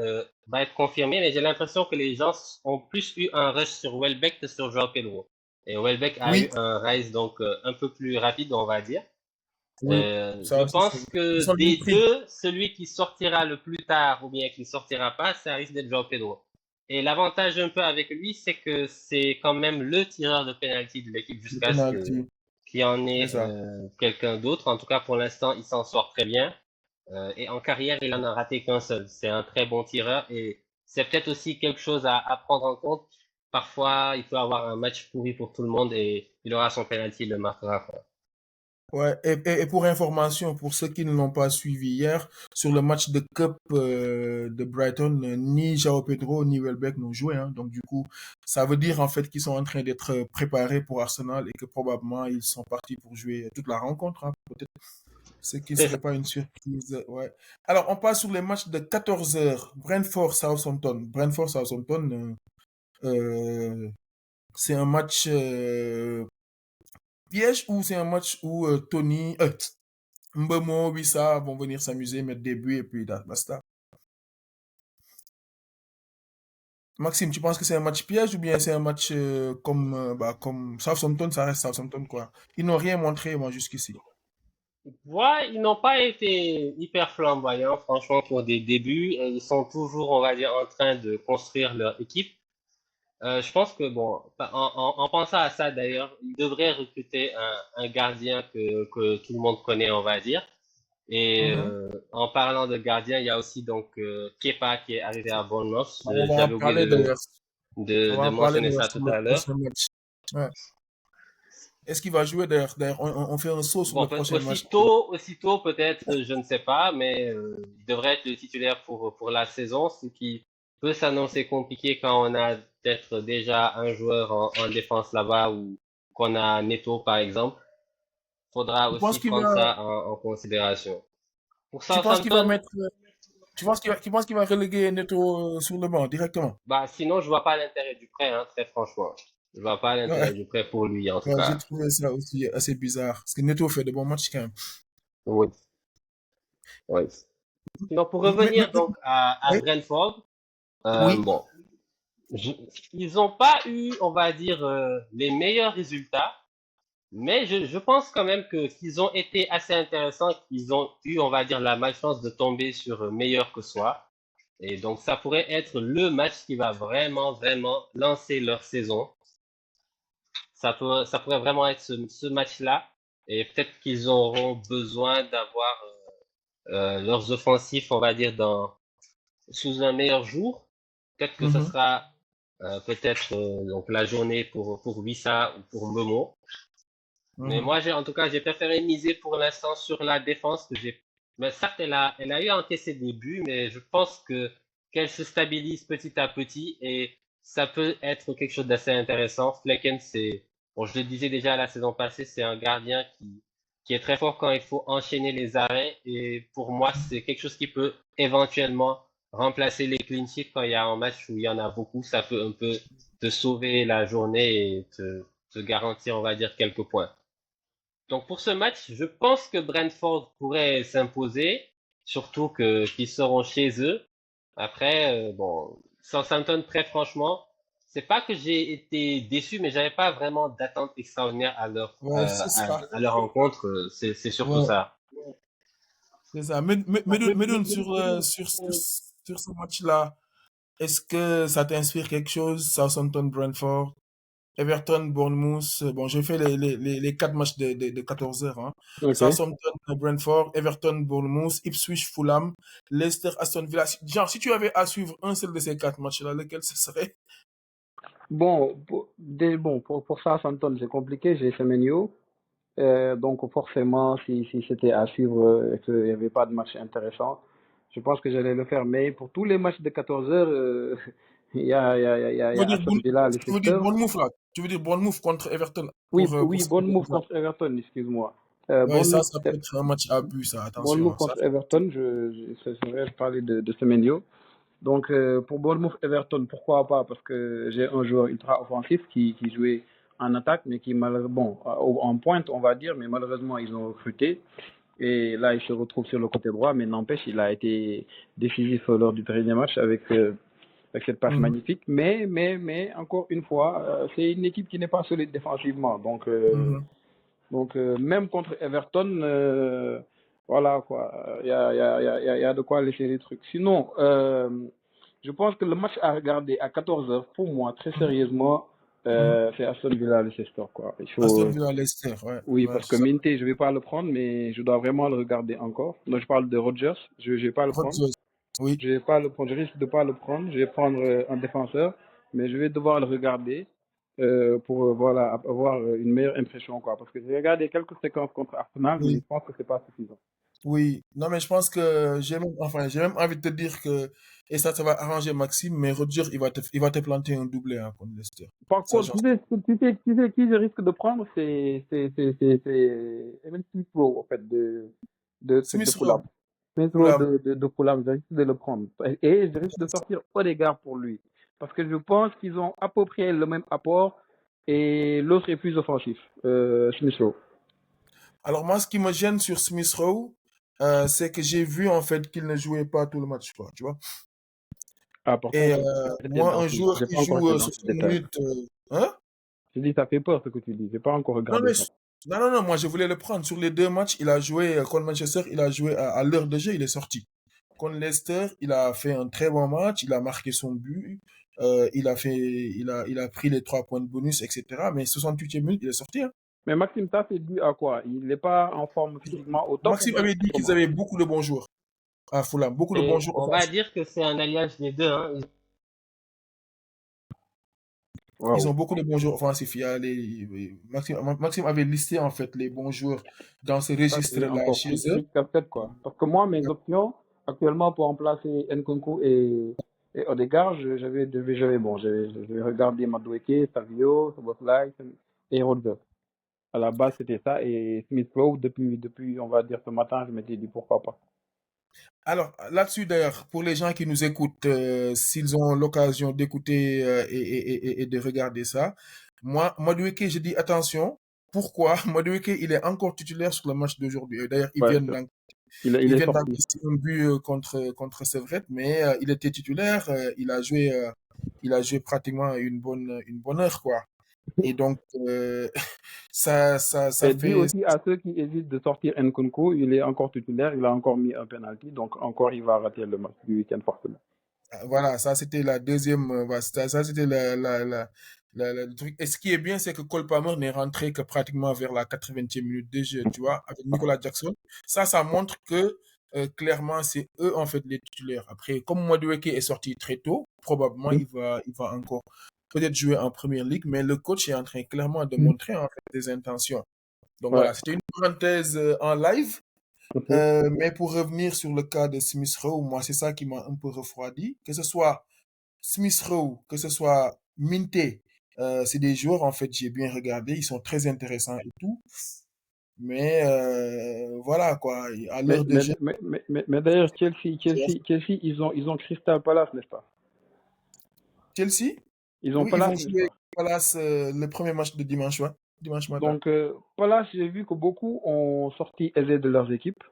va être confirmée, mais j'ai l'impression que les gens ont plus eu un rush sur Welbeck que sur João Pedro. Et Welbeck a Oui, eu un rise donc un peu plus rapide, on va dire. oui, Je ça aussi, c'est pense vrai. Ils que sont bien des pris. deux, celui qui sortira le plus tard ou bien qui ne sortira pas, ça risque d'être João Pedro. Et l'avantage un peu avec lui, c'est que c'est quand même le tireur de penalty de l'équipe Le jusqu'à ce que penalty, qu'il y en c'est ait ça. quelqu'un d'autre. En tout cas, pour l'instant, il s'en sort très bien. Et en carrière, il en a raté qu'un seul. C'est un très bon tireur et c'est peut-être aussi quelque chose à prendre en compte. Parfois, il peut avoir un match pourri pour tout le monde et il aura son penalty, il le marquera, quoi. Ouais, et pour information, pour ceux qui ne l'ont pas suivi hier, sur le match de Cup de Brighton, ni João Pedro ni Welbeck n'ont joué, hein. Donc du coup, ça veut dire en fait qu'ils sont en train d'être préparés pour Arsenal et que probablement ils sont partis pour jouer toute la rencontre, hein, peut-être. Ce qui ne C'est ça. serait pas une surprise. Ouais. Alors, on passe sur les matchs de 14 heures. Brentford-Southampton. Brentford-Southampton, c'est un match piège ou c'est un match où Mbemo, Wissa vont venir s'amuser, mettre des buts et puis basta. Maxime, tu penses que c'est un match piège ou bien c'est un match comme Southampton, ça reste Southampton quoi. Ils n'ont rien montré moi jusqu'ici. Ouais, ils n'ont pas été hyper flamboyants, franchement, pour des débuts. Et ils sont toujours, on va dire, en train de construire leur équipe. Je pense que, bon, en pensant à ça d'ailleurs, ils devraient recruter un gardien que tout le monde connaît, on va dire. Et Mhm. en parlant de gardien, il y a aussi donc Kepa qui est arrivé à Bournemouth. On va en J'avais oublié parler d'ailleurs. On va de en parler mentionner d'ailleurs ça sur tout le à l'heure. prochain match. Ouais. Est-ce qu'il va jouer d'ailleurs, on fait un saut sur Bon, le prochain match. aussitôt peut-être, je ne sais pas, mais il devrait être le titulaire pour la saison, ce qui peut s'annoncer compliqué quand on a peut-être déjà un joueur en défense là-bas ou qu'on a Neto par exemple. Faudra Tu penses aussi qu'il prendre va, ça en considération. Pour tu penses qu'il va Southampton, mettre, tu penses qu'il va reléguer Neto sur le banc directement? bah sinon je vois pas l'intérêt du prêt, hein, très franchement. Je vois pas Ouais, l'intérêt du prêt pour lui en tout ouais, j'ai cas. trouvé ça aussi assez bizarre. Parce que Neto fait de bons matchs quand même. Oui, oui. Sinon pour Mais, mais- revenir donc à oui, Brentford, oui. bon. Je- Ils n'ont pas eu, on va dire, les meilleurs résultats, mais je pense quand même que qu'ils ont été assez intéressants, qu'ils ont eu, on va dire, la malchance de tomber sur meilleur que soi. Et donc, ça pourrait être le match qui va vraiment lancer leur saison. Ça pourrait vraiment être ce match-là. Et peut-être qu'ils auront besoin d'avoir leurs offensifs, on va dire, sous un meilleur jour. Peut-être que ce Mhm, sera peut-être donc la journée pour Wissa ou pour Momo. Mais mhm. moi, en tout cas, j'ai préféré miser pour l'instant sur la défense que j'ai. Mais certes, elle a eu à encaisser des buts, mais je pense que qu'elle se stabilise petit à petit et ça peut être quelque chose d'assez intéressant. Flecken, bon, je le disais déjà la saison passée, c'est un gardien qui est très fort quand il faut enchaîner les arrêts et pour moi, c'est quelque chose qui peut éventuellement remplacer les clean sheets quand il y a un match où il y en a beaucoup. Ça peut un peu te sauver la journée et te garantir, on va dire, quelques points. Donc pour ce match, je pense que Brentford pourrait s'imposer, surtout que qu'ils seront chez eux. Après, bon, Southampton, très franchement, c'est pas que j'ai été déçu, mais j'avais pas vraiment d'attente extraordinaire Ouais, c'est ça. à leur rencontre. C'est surtout Ouais, ça. c'est ça. Medoun, sur ce match-là, est-ce que ça t'inspire quelque chose? Southampton, Brentford, Everton, Bournemouth. Bon, j'ai fait les quatre matchs de 14 heures. Hein. Ok. Southampton, Brentford, Everton, Bournemouth, Ipswich, Fulham, Leicester, Aston Villa. Genre, si tu avais à suivre un seul de ces quatre matchs-là, lequel ce serait? Pour ça, Santon, c'est compliqué, j'ai Semenyo. Donc forcément, si c'était à suivre et qu'il n'y avait pas de match intéressant, je pense que j'allais le faire. Mais pour tous les matchs de 14 heures, il Tu y veux a dire, Aston Villa, tu veux dire Leicester. Bournemouth, là? Tu veux dire Bournemouth contre Everton pour Oui, ce Bournemouth match-là? contre Everton, excuse-moi. Ouais, Bournemouth, ça peut être un match à but, ça. Attention. Bournemouth Ça. contre Everton, c'est vrai, je parlais de Semenyo. Donc pour Bournemouth-Everton, pourquoi pas? Parce que j'ai un joueur ultra offensif qui jouait en attaque, mais qui malheureusement, en pointe, on va dire, mais malheureusement, ils ont recruté. Et là, il se retrouve sur le côté droit, mais n'empêche, il a été décisif lors du dernier match avec cette passe Mhm, magnifique. Mais encore une fois, c'est une équipe qui n'est pas solide défensivement. mhm. Même contre Everton, voilà quoi, il y a de quoi laisser les trucs. Sinon, je pense que le match à regarder à 14 heures, pour moi, très Mhm, sérieusement, mhm. c'est Aston Villa Leicester quoi. Aston Villa, Leicester, ouais. Oui, Ouais, parce que ça. Minte, je vais pas le prendre, mais je dois vraiment le regarder encore. Donc, je parle de Rodgers, je vais pas le prendre. Rodgers, oui. Je vais pas le prendre, je risque de pas le prendre. Je vais prendre un défenseur, mais je vais devoir le regarder pour voilà avoir une meilleure impression quoi. Parce que j'ai regardé quelques séquences contre Arsenal, mais je Oui. pense que c'est pas suffisant. Oui, non, mais je pense que j'ai même envie de te dire que, et ça va arranger Maxime, mais Roger, il va te planter un doublé hein, contre Leicester. Par Ça, contre, tu sais qui je risque de prendre, c'est Evan Smith Rowe, en fait, de Smith Fulham. Rowe, Smith Rowe Fulham. de Fulham, je risque de le prendre. Et je risque de sortir Odegaard pour lui. Parce que je pense qu'ils ont à peu près le même apport et l'autre est plus offensif, Smith Rowe. Alors, moi, ce qui me gêne sur Smith Rowe, c'est que j'ai vu, en fait, qu'il ne jouait pas tout le match, quoi, tu vois. Ah, pourtant, Et j'ai pas encore été moi, dans un ce, joueur j'ai qui pas encore joue été dans ce 60 détail. minutes, hein? Je dis, ça fait peur ce que tu dis. J'ai pas encore Non, regardé mais, ça. non, moi, je voulais le prendre. Sur les deux matchs, il a joué contre Manchester, il a joué à l'heure de jeu, il est sorti. Contre Leicester, il a fait un très bon match, il a marqué son but, il a pris les 3 points de bonus, etc. Mais 68e minute, il est sorti. Hein. Mais Maxime, ça, c'est dû à quoi? Il n'est pas en forme physiquement au top ou Maxime bien avait c'est dit qu'ils comment? avaient beaucoup de bons joueurs à Fulham, beaucoup de bons Et joueurs on va offensifs. dire que c'est un alliage des deux, hein. Ils ont Waouh. beaucoup de bons joueurs offensifs. Maxime avait listé en fait les bons joueurs dans ce Ça, c'est registre-là encore chez eux. plus casse-tête, quoi. Parce que moi, mes options, actuellement, pour remplacer Nkunku et Odegaard, j'avais regardé Madueke, Savio, Szoboszlai et Rodgers. À la base, c'était ça. Et Smith Rowe, depuis, on va dire, ce matin, je m'étais dit pourquoi pas. Alors, là-dessus, d'ailleurs, pour les gens qui nous écoutent, s'ils ont l'occasion d'écouter et de regarder ça, moi, Madueke, je dis attention. Pourquoi? Madueke, il est encore titulaire sur le match d'aujourd'hui. D'ailleurs, Ouais, il ils est viennent sorti. d'encaisser un but contre Servette, mais il était titulaire. Il a joué pratiquement une bonne heure, quoi. Et donc, ça Et dis fait. aussi à ceux qui hésitent de sortir Nkunku, il est encore titulaire, il a encore mis un penalty, donc encore il va rater le match du week-end forcément. Voilà, ça c'était la deuxième. Voilà, ça c'était le truc. Et ce qui est bien, c'est que Cole Palmer n'est rentré que pratiquement vers la 80e minute de jeu, tu vois, avec Nicolas Jackson. Ça montre que clairement, c'est eux en fait les titulaires. Après, comme Madueke est sorti très tôt, probablement il va encore peut-être jouer en première ligue, mais le coach est en train clairement de montrer en fait des intentions. Donc Ouais. voilà, c'était une parenthèse en live. Ok. Mais pour revenir sur le cas de Smith Rowe, moi, c'est ça qui m'a un peu refroidi. Que ce soit Smith Rowe, que ce soit Minté, c'est des joueurs, en fait, j'ai bien regardé, ils sont très intéressants et tout. Mais voilà, quoi, à Mais, l'heure de mais, jeu, mais d'ailleurs, Chelsea, ils ont Crystal Palace, n'est-ce pas? Chelsea, Ils ont oui, ils vont Palace, n'est-ce jouer pas? Palace le premier match de dimanche, ouais, dimanche matin. Donc, Palace, j'ai vu que beaucoup ont sorti aisé de leurs équipes.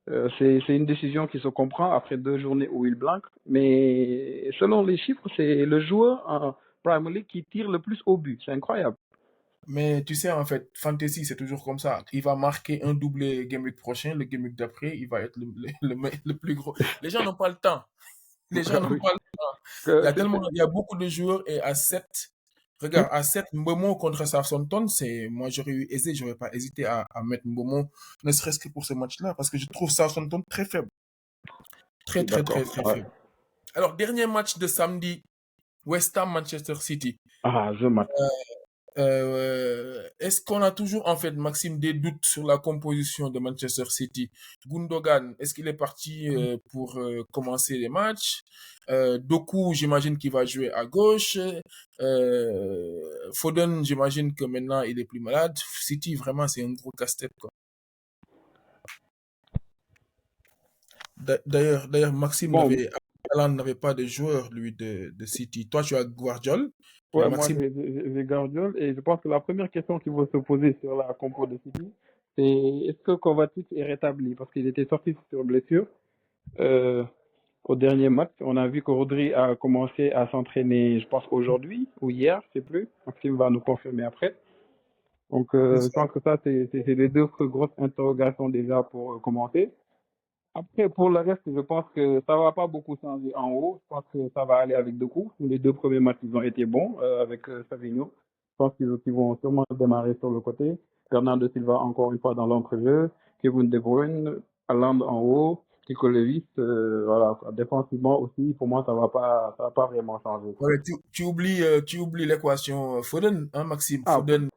C'est une décision qui se comprend après 2 journées où ils blanquent. Mais selon les chiffres, c'est le joueur en Premier League qui tire le plus au but. C'est incroyable. Mais tu sais, en fait, Fantasy, c'est toujours comme ça. Il va marquer un doublé Game Week prochain, le Game Week d'après, il va être le plus gros. Les gens n'ont pas le temps. Les gens n'ont Oui. pas le temps. Que- que- Il y a beaucoup de joueurs et à 7 regarde, à 7 Mbomo contre Southampton, moi j'aurais eu aisé, j'aurais pas hésité à mettre Mbomo, ne serait-ce que pour ce match-là, parce que je trouve Southampton très faible. Je Très, suis très, très, d'accord. très Ouais. faible. Alors, dernier match de samedi, West Ham Manchester City. Ah, je match. Est-ce qu'on a toujours, en fait, Maxime, des doutes sur la composition de Manchester City? Gundogan, est-ce qu'il est parti pour commencer les matchs? Doku, j'imagine qu'il va jouer à gauche. Foden, j'imagine que maintenant il est plus malade. City, vraiment, c'est un gros casse-tête, quoi. D'ailleurs, Maxime Bon, Alan n'avait pas de joueur, lui, de City. Toi, tu as Guardiola, mais ouais, moi Maxime, j'ai Guardiola et je pense que la première question qui va se poser sur la compo de City, c'est est-ce que Kovacic est rétabli? Parce qu'il était sorti sur blessure. Euh, Au dernier match, on a vu que Rodri a commencé à s'entraîner, je pense aujourd'hui ou hier, je sais plus. Maxime va nous confirmer après. Donc, c'est je ça. pense que ça, c'est les deux grosses interrogations déjà pour commencer. Après, pour le reste, je pense que ça va pas beaucoup changer en haut. Je pense que ça va aller avec deux coups. Les 2 premiers matchs, ils ont été bons avec Savigno. Je pense qu'ils vont sûrement démarrer sur le côté. Fernando Silva, encore une fois, dans l'entrejeu. Kevin De Bruyne, Haaland en haut. Nico Lewis, voilà. Défensivement aussi, pour moi, ça va pas vraiment changer, quoi. Ouais, tu oublies l'équation Foden, hein, Maxime? Ah, Foden,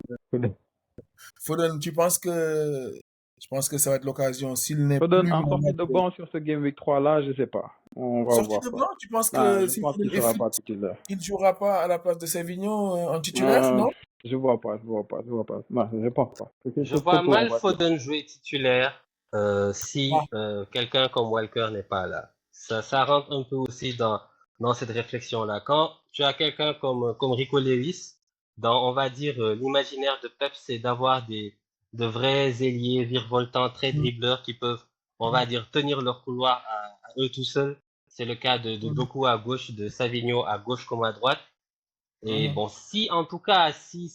je pense que ça va être l'occasion, s'il n'est Foden plus en sortie malade. de banc sur ce Game Week 3 là, je sais pas. On va Sorti voir de ça. blanc, tu penses Ah, que je si pense Foden qu'il est sera fit, pas titulaire. il ne jouera pas à la place de Savigno en titulaire, Euh, non? je vois pas. Non, je pense pas. Je C'est trop vois tôt, on mal va dire. Foden jouer titulaire Ah, si quelqu'un comme Walker n'est pas là. Ça rentre un peu aussi dans cette réflexion-là. Quand tu as quelqu'un comme Rico Lewis, dans, on va dire, l'imaginaire de Pep, c'est d'avoir de vrais ailiers virevoltants, très mm, dribbleurs qui peuvent, on mm, va dire, tenir leur couloir à eux tout seuls. C'est le cas de mm, Doku à gauche, de Savigno à gauche comme à droite. Et mm. bon, si en tout cas, si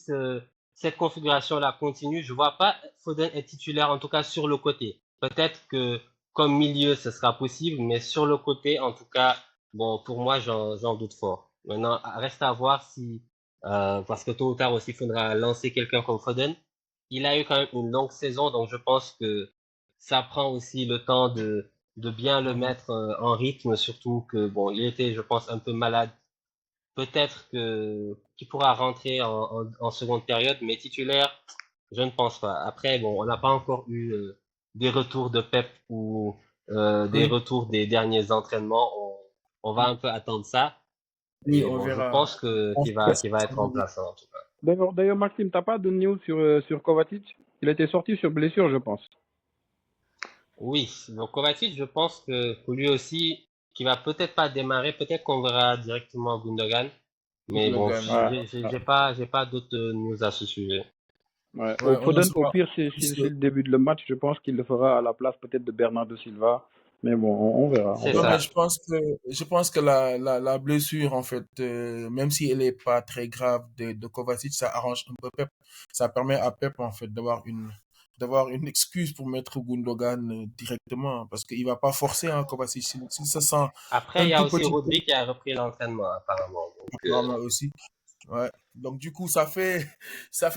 cette configuration-là continue, je vois pas Foden être titulaire, en tout cas sur le côté. Peut-être que comme milieu, ce sera possible, mais sur le côté, en tout cas, bon, pour moi, j'en doute fort. Maintenant, reste à voir si, parce que tôt ou tard aussi, il faudra lancer quelqu'un comme Foden. Il a eu quand même une longue saison, donc je pense que ça prend aussi le temps de bien le mettre en rythme, surtout que, bon, il était, je pense, un peu malade peut-être qu'il pourra rentrer en seconde période, mais titulaire, je ne pense pas. Après, bon, on n'a pas encore eu des retours de Pep ou des Oui, retours des derniers entraînements. On va un peu attendre ça. oui, Et on bon, je verra. pense que On qu'il verra. va être remplaçant en tout cas. D'ailleurs, Maxime, t'as pas de news sur Kovacic? Il était sorti sur blessure, je pense. Oui, donc Kovacic, je pense que lui aussi, qui va peut-être pas démarrer, peut-être qu'on verra directement Gundogan. Mais bon, Gundogan. Ouais, ouais. j'ai pas d'autres news à ce sujet. Ouais. Ouais, on en Foden, au saura pire, plus. s'il débute le match, je pense qu'il le fera à la place peut-être de Bernardo Silva. Mais bon, on verra, on C'est Non, verra. mais ça. je pense que la blessure, en fait, même si elle est pas très grave de Kovacic, ça arrange un peu Pep. Ça permet à Pep, en fait, d'avoir une excuse pour mettre Gundogan directement, parce qu'il va pas forcer, hein, Kovacic. S'il se sent Après, il un y a tout aussi petit peu, Rodri qui a repris l'entraînement apparemment. Donc, apparemment aussi. Ouais. Donc, du coup, ça fait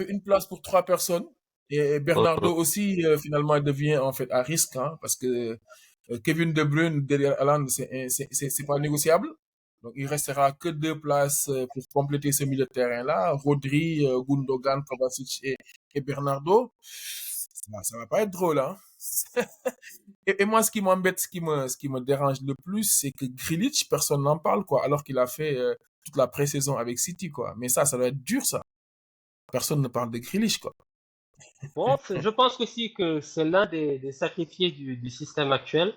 une place pour trois personnes. Et Bernardo mhm. aussi, finalement, devient, en fait, à risque, hein, parce que Kevin De Bruyne derrière Haaland, c'est pas négociable. Donc, il restera que deux places pour compléter ce milieu de terrain-là. Rodri, Gundogan, Kovacic et Bernardo. Ça va pas être drôle, hein. Et moi, ce qui m'embête, ce qui me dérange le plus, c'est que Grealish, personne n'en parle, quoi, alors qu'il a fait toute la pré-saison avec City, quoi. Mais ça doit être dur, ça. Personne ne parle de Grealish, quoi. Bon, je pense aussi que c'est l'un des sacrifiés du système actuel.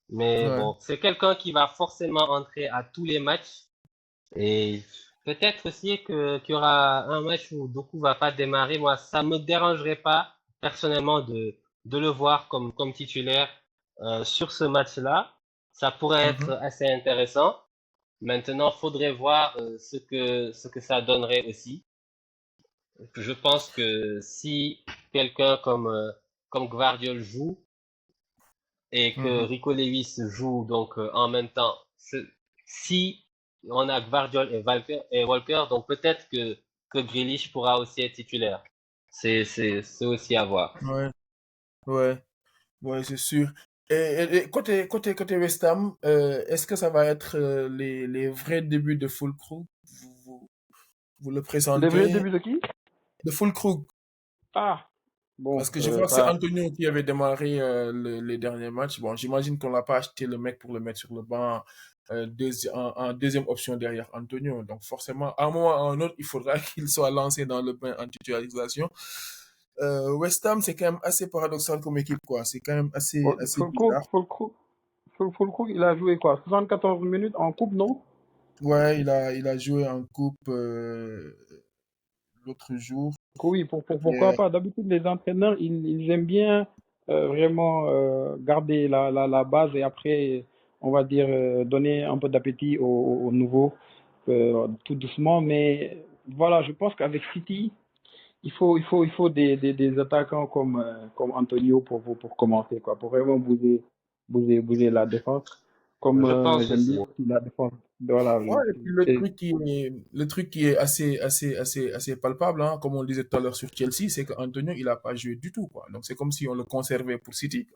Mais Ouais. bon, c'est quelqu'un qui va forcément entrer à tous les matchs. Et peut-être aussi qu'il y aura un match où Doku va pas démarrer. Moi, ça me dérangerait pas personnellement de le voir comme titulaire sur ce match-là. Ça pourrait être Mhm. assez intéressant. Maintenant, faudrait voir ce que ça donnerait aussi. Je pense que si quelqu'un comme Gvardiol joue et que Mhm. Rico Lewis joue donc en même temps, si on a Gvardiol et Walker, donc peut-être que Grealish pourra aussi être titulaire. C'est aussi à voir. Ouais. Ouais. Ouais, c'est sûr. Et côté West Ham, est-ce que ça va être les vrais débuts de Fulkrug? Vous le Le vrai présentez début de qui? de Fulkrug? Ah, bon, Parce que je vois que c'est ça. Antonio qui avait démarré les derniers matchs. Bon, j'imagine qu'on l'a pas acheté le mec pour le mettre sur le banc en deuxième option derrière Antonio. Donc forcément, à un moment ou à un autre, il faudra qu'il soit lancé dans le bain en titularisation. West Ham, c'est quand même assez paradoxal comme équipe, quoi. C'est quand même assez bizarre. Fulkrug, il a joué quoi? 74 minutes en coupe, non? Ouais, il a joué en coupe l'autre jour. Oui, pourquoi Et, pas? D'habitude, les entraîneurs, ils aiment bien vraiment garder la base et après, on va dire, donner un peu d'appétit aux nouveaux, tout doucement. Mais voilà, je pense qu'avec City, il faut des attaquants comme Antonio pour commencer, quoi, pour vraiment bouger la défense. Comme Je pense j'aime bien aussi. aussi la défense. Voilà. ouais, et puis le truc qui est assez palpable, hein, comme on le disait tout à l'heure sur Chelsea, c'est qu'Antonio, il a pas joué du tout, quoi. Donc c'est comme si on le conservait pour City.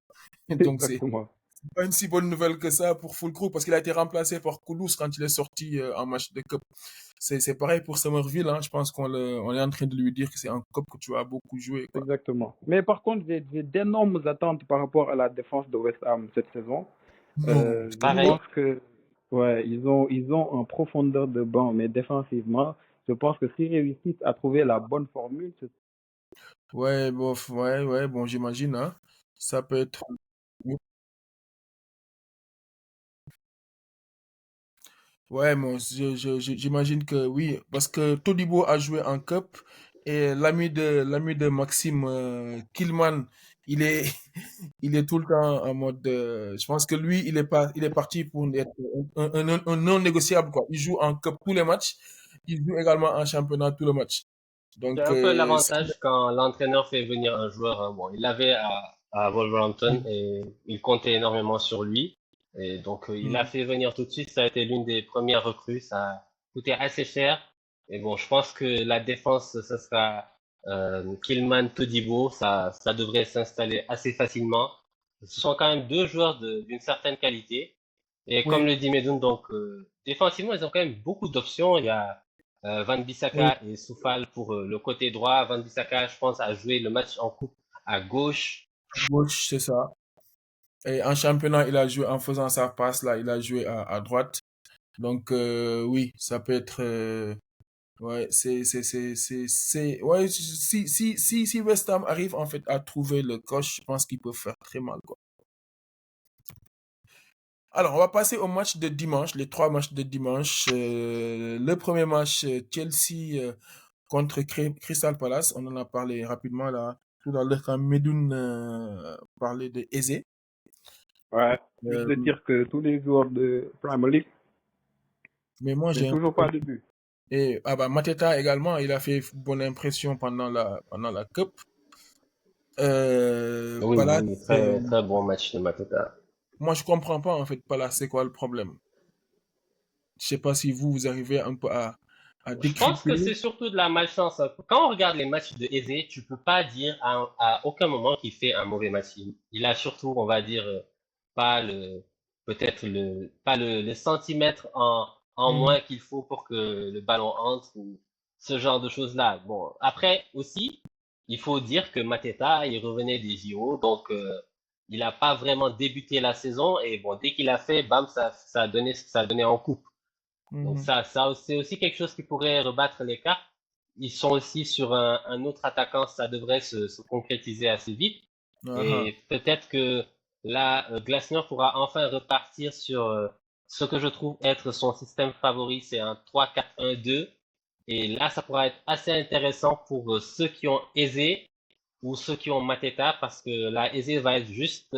Donc c'est Exactement. pas une si bonne nouvelle que ça pour Fulkrug parce qu'il a été remplacé par Koulouz quand il est sorti en match de cup. C'est pareil pour Somerville, hein. Je pense on est en train de lui dire que c'est un cup que tu as beaucoup joué, quoi. Exactement. Mais par contre, j'ai d'énormes attentes par rapport à la défense de West Ham cette saison. Non, Je Pareil. pense que, ouais, ils ont en profondeur de banc, mais défensivement, je pense que s'ils réussissent à trouver la bonne formule, ouais, bof, ouais, bon, j'imagine, hein. Ça peut être. Ouais, moi, j'imagine que oui, parce que Todibo a joué en Cup et l'ami de Maxime Killman, il est, il est tout le temps en mode. Je pense que lui, il est parti pour être un non négociable, quoi. Il joue en Cup tous les matchs, il joue également en championnat tous les matchs. C'est Donc, un peu l'avantage quand l'entraîneur fait venir un joueur. Bon, il l'avait à Wolverhampton et il comptait énormément sur lui. Et donc, il l'a fait venir tout de suite. Ça a été l'une des premières recrues. Ça a coûté assez cher. Et bon, je pense que la défense, ce sera Kilman, Todibo. Ça devrait s'installer assez facilement. Ce sont quand même deux joueurs d'une certaine qualité. Et comme oui, le dit Medoun, donc défensivement, ils ont quand même beaucoup d'options. Il y a Van Oui, Bissaka et Soufal pour le côté droit. Van Bissaka, je pense, a joué le match en coupe à gauche. gauche, c'est ça. Et en championnat, il a joué en faisant sa passe là, il a joué à droite. Donc oui, ça peut être ouais, ouais, si West Ham arrive en fait à trouver le coach, je pense qu'il peut faire très mal quoi. Alors, on va passer au match de dimanche, les trois matchs de dimanche. Le premier match, Chelsea contre Crystal Palace. On en a parlé rapidement là tout à l'heure quand Medoun parlait de Eze. Ouais, juste Euh, de dire que tous les joueurs de Premier League, mais moi, mais j'ai un toujours pas de but. et ah bah Mateta également, il a fait bonne impression pendant la Cup. Oui, Palace, oui, très, très bon match de Mateta. moi je comprends pas en fait Palace, c'est quoi le problème? Je sais pas si vous arrivez un peu à Je pense que décrypter. c'est surtout de la malchance. Quand on regarde les matchs de Eze, tu peux pas dire à aucun moment qu'il fait un mauvais match. Il a surtout, on va dire, pas le, peut-être pas le centimètre en Mhm. moins qu'il faut pour que le ballon entre ou ce genre de choses-là. Bon, après aussi, il faut dire que Mateta, il revenait des JO, donc il a pas vraiment débuté la saison et bon, dès qu'il a fait, bam, ça a donné ce que ça a donné en coupe. Donc Mhm. c'est aussi quelque chose qui pourrait rebattre les cartes. Ils sont aussi sur un autre attaquant, ça devrait se concrétiser assez vite. Aha, Et peut-être que là, Glasner pourra enfin repartir sur ce que je trouve être son système favori, c'est un 3-4-1-2. Et là, ça pourra être assez intéressant pour ceux qui ont Aizé ou ceux qui ont Mateta, parce que là, Aizé va être juste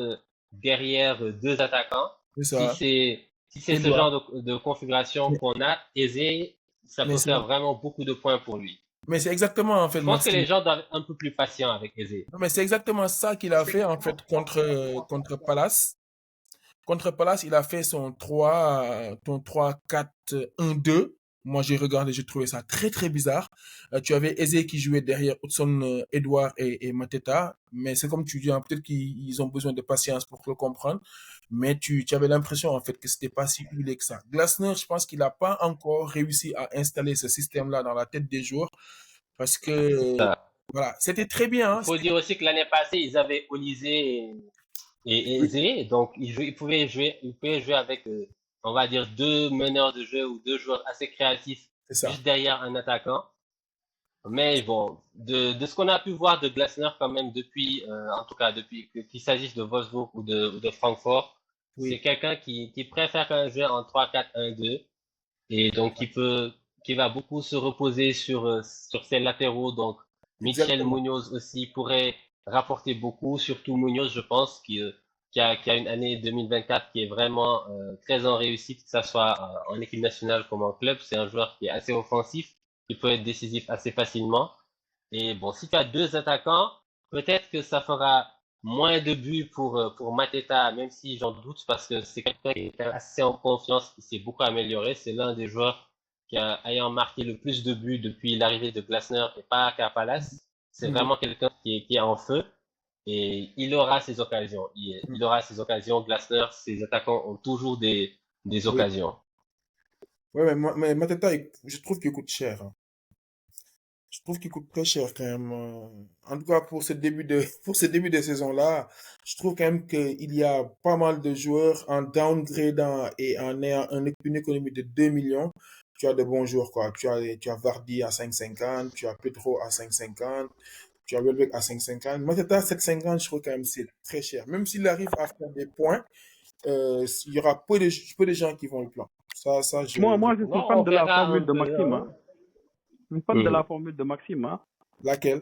derrière deux attaquants. c'est Si ça. c'est ce Edouard. genre de configuration Mais, qu'on a, Aizé, ça mais peut c'est faire vraiment beaucoup de points pour lui. mais c'est exactement en fait Je pense que Maxime. les gens doivent être un peu plus patients avec Aizé. Non, mais c'est exactement ça qu'il a fait en fait contre Palace. Contre Palace, il a fait ton 3-4-1-2. Moi, j'ai regardé, j'ai trouvé ça très, très bizarre. Tu avais Eze qui jouait derrière Hudson, Edouard et Mateta. Mais c'est comme tu dis, hein, peut-être qu'ils ont besoin de patience pour le comprendre. Mais tu avais l'impression, en fait, que c'était pas si huilé que ça. Glasner, je pense qu'il n'a pas encore réussi à installer ce système-là dans la tête des joueurs. Parce que, Ça. voilà, c'était très bien, Il hein. faut dire aussi que l'année passée, ils avaient Olysée et Oui, Eze, donc ils pouvaient jouer avec, on va dire, deux meneurs de jeu ou deux joueurs assez créatifs c'est ça. juste derrière un attaquant. Mais bon, de ce qu'on a pu voir de Glasner quand même depuis, en tout cas depuis qu'il s'agisse de Wolfsburg ou de Francfort, c'est Oui, quelqu'un qui préfère quand même jouer en 3-4-1-2 et donc qui va beaucoup se reposer sur ses latéraux. Donc Michel exactement. Munoz aussi pourrait rapporter beaucoup, surtout Munoz, je pense, qui a une année 2024 qui est vraiment très en réussite, que ce soit en équipe nationale comme en club. C'est un joueur qui est assez offensif, qui peut être décisif assez facilement. Et bon, si tu as deux attaquants, peut-être que ça fera moins de buts pour Mateta, même si j'en doute parce que c'est quelqu'un qui est assez en confiance, qui s'est beaucoup amélioré. C'est l'un des joueurs ayant marqué le plus de buts depuis l'arrivée de Glasner et pas qu'à Palace. C'est Mhm. vraiment quelqu'un qui est en feu et il aura ses occasions. Il aura ses occasions. Glasner, ses attaquants ont toujours des Oui. occasions. Ouais, mais Mateta, je trouve qu'il coûte cher, hein. Je trouve qu'il coûte très cher quand même. En tout cas, pour ce début de, pour ce début de saison-là, je trouve quand même qu'il y a pas mal de joueurs en downgradant et en ayant une économie de 2 millions. Tu as de bons joueurs, quoi. Tu as Vardy à 5,50, tu as Pedro à 5,50, tu as Welbeck à 5,50. Mateta à 7,50, je trouve quand même c'est très cher. Même s'il arrive à faire des points, il y aura peu de gens qui vont le prendre. Ça, Moi, je suis Non, fan on de la verra un formule de peu, Maxime, hein. hein. Je suis fan de la formule de Maxime, hein. laquelle?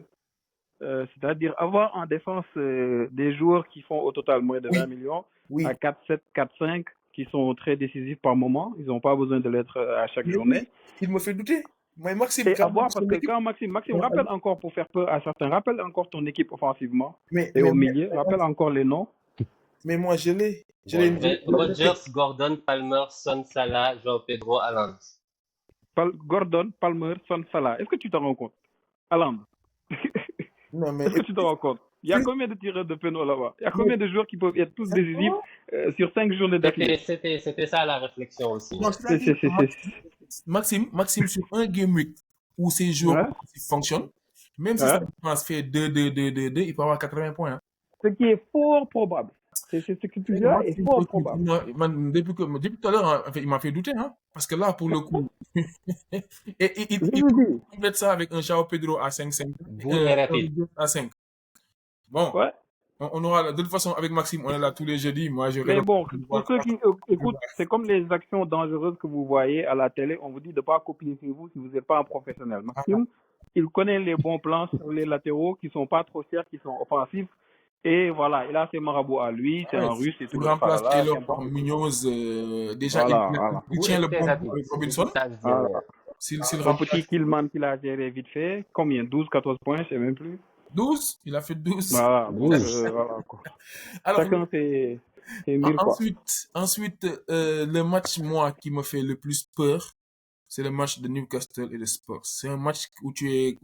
C'est-à-dire avoir en défense des joueurs qui font au total moins de 20 Oui, millions à oui. 4-7, 4-5, qui sont très décisifs par moment. Ils n'ont pas besoin de l'être à chaque Mais journée. oui, il me fait douter. Mais Maxime, Et quand même, avoir, parce son que équipe. quand Maxime rappelle encore pour faire peur à certains, rappelle encore ton équipe offensivement Mais, et mais, au mais, milieu, rappelle encore les noms. mais moi, je l'ai. Bon, Je l'ai noté. Rodgers, Gordon, Palmer, Son, Salah, João Pedro, Haaland. Gordon, Palmer, Son, Salah. Est-ce que tu te rends compte? Haaland. Non, mais Est-ce que tu te rends compte? Il y a combien de tireurs de pénaux là-bas? Il y a combien de joueurs qui peuvent être tous décisifs sur 5 journées d'affilée? C'était ça la réflexion aussi. Non, c'est-à-dire que Maxime, sur un game week où ces joueurs Ouais, fonctionnent, même si sa ouais. défense fait 2, il peut avoir 80 points. Hein. Ce qui est fort probable. C'est ce que tu dis là est Maxime, fort probable. depuis tout à l'heure, hein, en fait, il m'a fait douter. Hein, parce que là, pour le coup, et Je il vous dis, complète ça avec un João Pedro à 5-5 Boule et un rapide. Rodriguez à 5. Bon, ouais. on aura, de toute façon, avec Maxime, on est là tous les jeudis. Moi, je Mais rêve bon, de voir pour ceux qui écoutent, c'est comme les actions dangereuses que vous voyez à la télé. On vous dit de ne pas copier chez vous si vous n'êtes pas un professionnel. Maxime, il connaît les bons plans sur les latéraux qui sont pas trop chers, qui sont offensifs. Et voilà, il a ses marabouts à lui, c'est ouais, un russe et tout il le remplace tralala, Taylor par qu'importe. Munoz. Déjà, Voilà, voilà. il Boule tient le et bon bout rapide. avec C'est Robinson. ça, je dis, Voilà. ouais. S'il Son petit remplace Killman qu'il a géré vite fait, combien? 12, 14 points, je sais même plus. 12, il a fait 12. Voilà, donc 12. voilà quoi. Alors, Chacun ses mille quoi. ensuite, le match, moi, qui me fait le plus peur, c'est le match de Newcastle et de Spurs. C'est un match où tu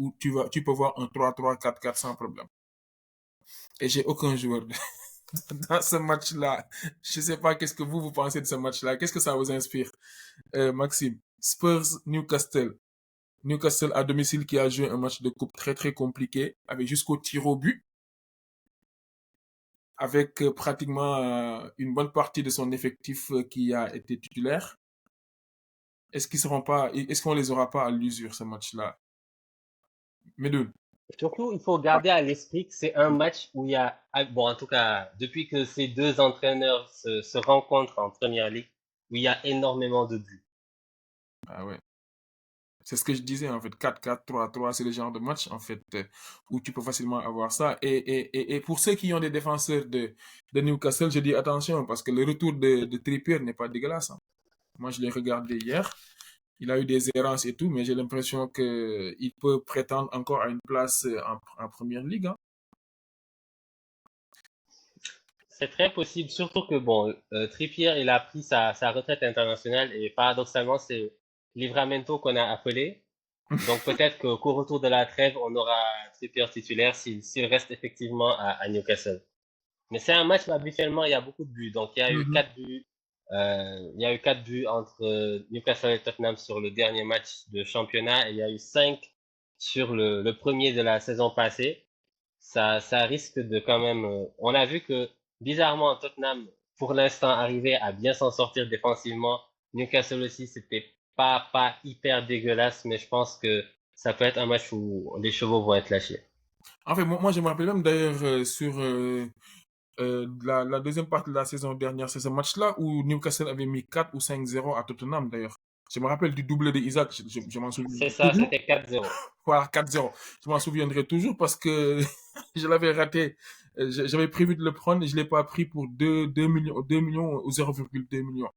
peux voir un 3-3, 4-4 sans problème. Et j'ai aucun joueur dans ce match-là. Je sais pas qu'est-ce que vous pensez de ce match-là. Qu'est-ce que ça vous inspire, Maxime? Spurs, Newcastle. Newcastle à domicile qui a joué un match de coupe très très compliqué, avec jusqu'au tir au but, avec pratiquement une bonne partie de son effectif qui a été titulaire. Est-ce qu'on les aura pas à l'usure ce match-là? Mesdames. Surtout, il faut garder à l'esprit que c'est un match où il y a, bon, en tout cas, depuis que ces deux entraîneurs se rencontrent en Première Ligue, où il y a énormément de buts. Ah ouais. C'est ce que je disais en fait. 4-4, 3-3, c'est le genre de match en fait où tu peux facilement avoir ça. Et pour ceux qui ont des défenseurs de Newcastle, je dis attention parce que le retour de Trippier n'est pas dégueulasse. Hein. Moi, je l'ai regardé hier. Il a eu des errances et tout, mais j'ai l'impression qu'il peut prétendre encore à une place en première ligue. Hein. C'est très possible, surtout que, bon, Trippier, il a pris sa retraite internationale et paradoxalement, c'est Livramento qu'on a appelé. Donc peut-être qu'au retour de la trêve, on aura Trippier titulaire s'il reste effectivement à Newcastle. Mais c'est un match où habituellement il y a beaucoup de buts. Donc il y a eu Mhm. 4 buts. Il y a eu 4 buts entre Newcastle et Tottenham sur le dernier match de championnat et il y a eu 5 sur le premier de la saison passée. Ça risque de quand même. On a vu que bizarrement Tottenham, pour l'instant, arrivait à bien s'en sortir défensivement. Newcastle aussi, c'était pas hyper dégueulasse, mais je pense que ça peut être un match où les chevaux vont être lâchés. En fait, moi, je me rappelle même d'ailleurs sur la deuxième partie de la saison dernière, c'est ce match-là où Newcastle avait mis 4 ou 5-0 à Tottenham d'ailleurs. Je me rappelle du doublé de Isaac, je m'en souviens C'est ça, toujours. c'était 4-0. Voilà, 4-0. Je m'en souviendrai toujours parce que je l'avais raté. J'avais prévu de le prendre et je ne l'ai pas pris pour 2 millions ou 0,2 millions.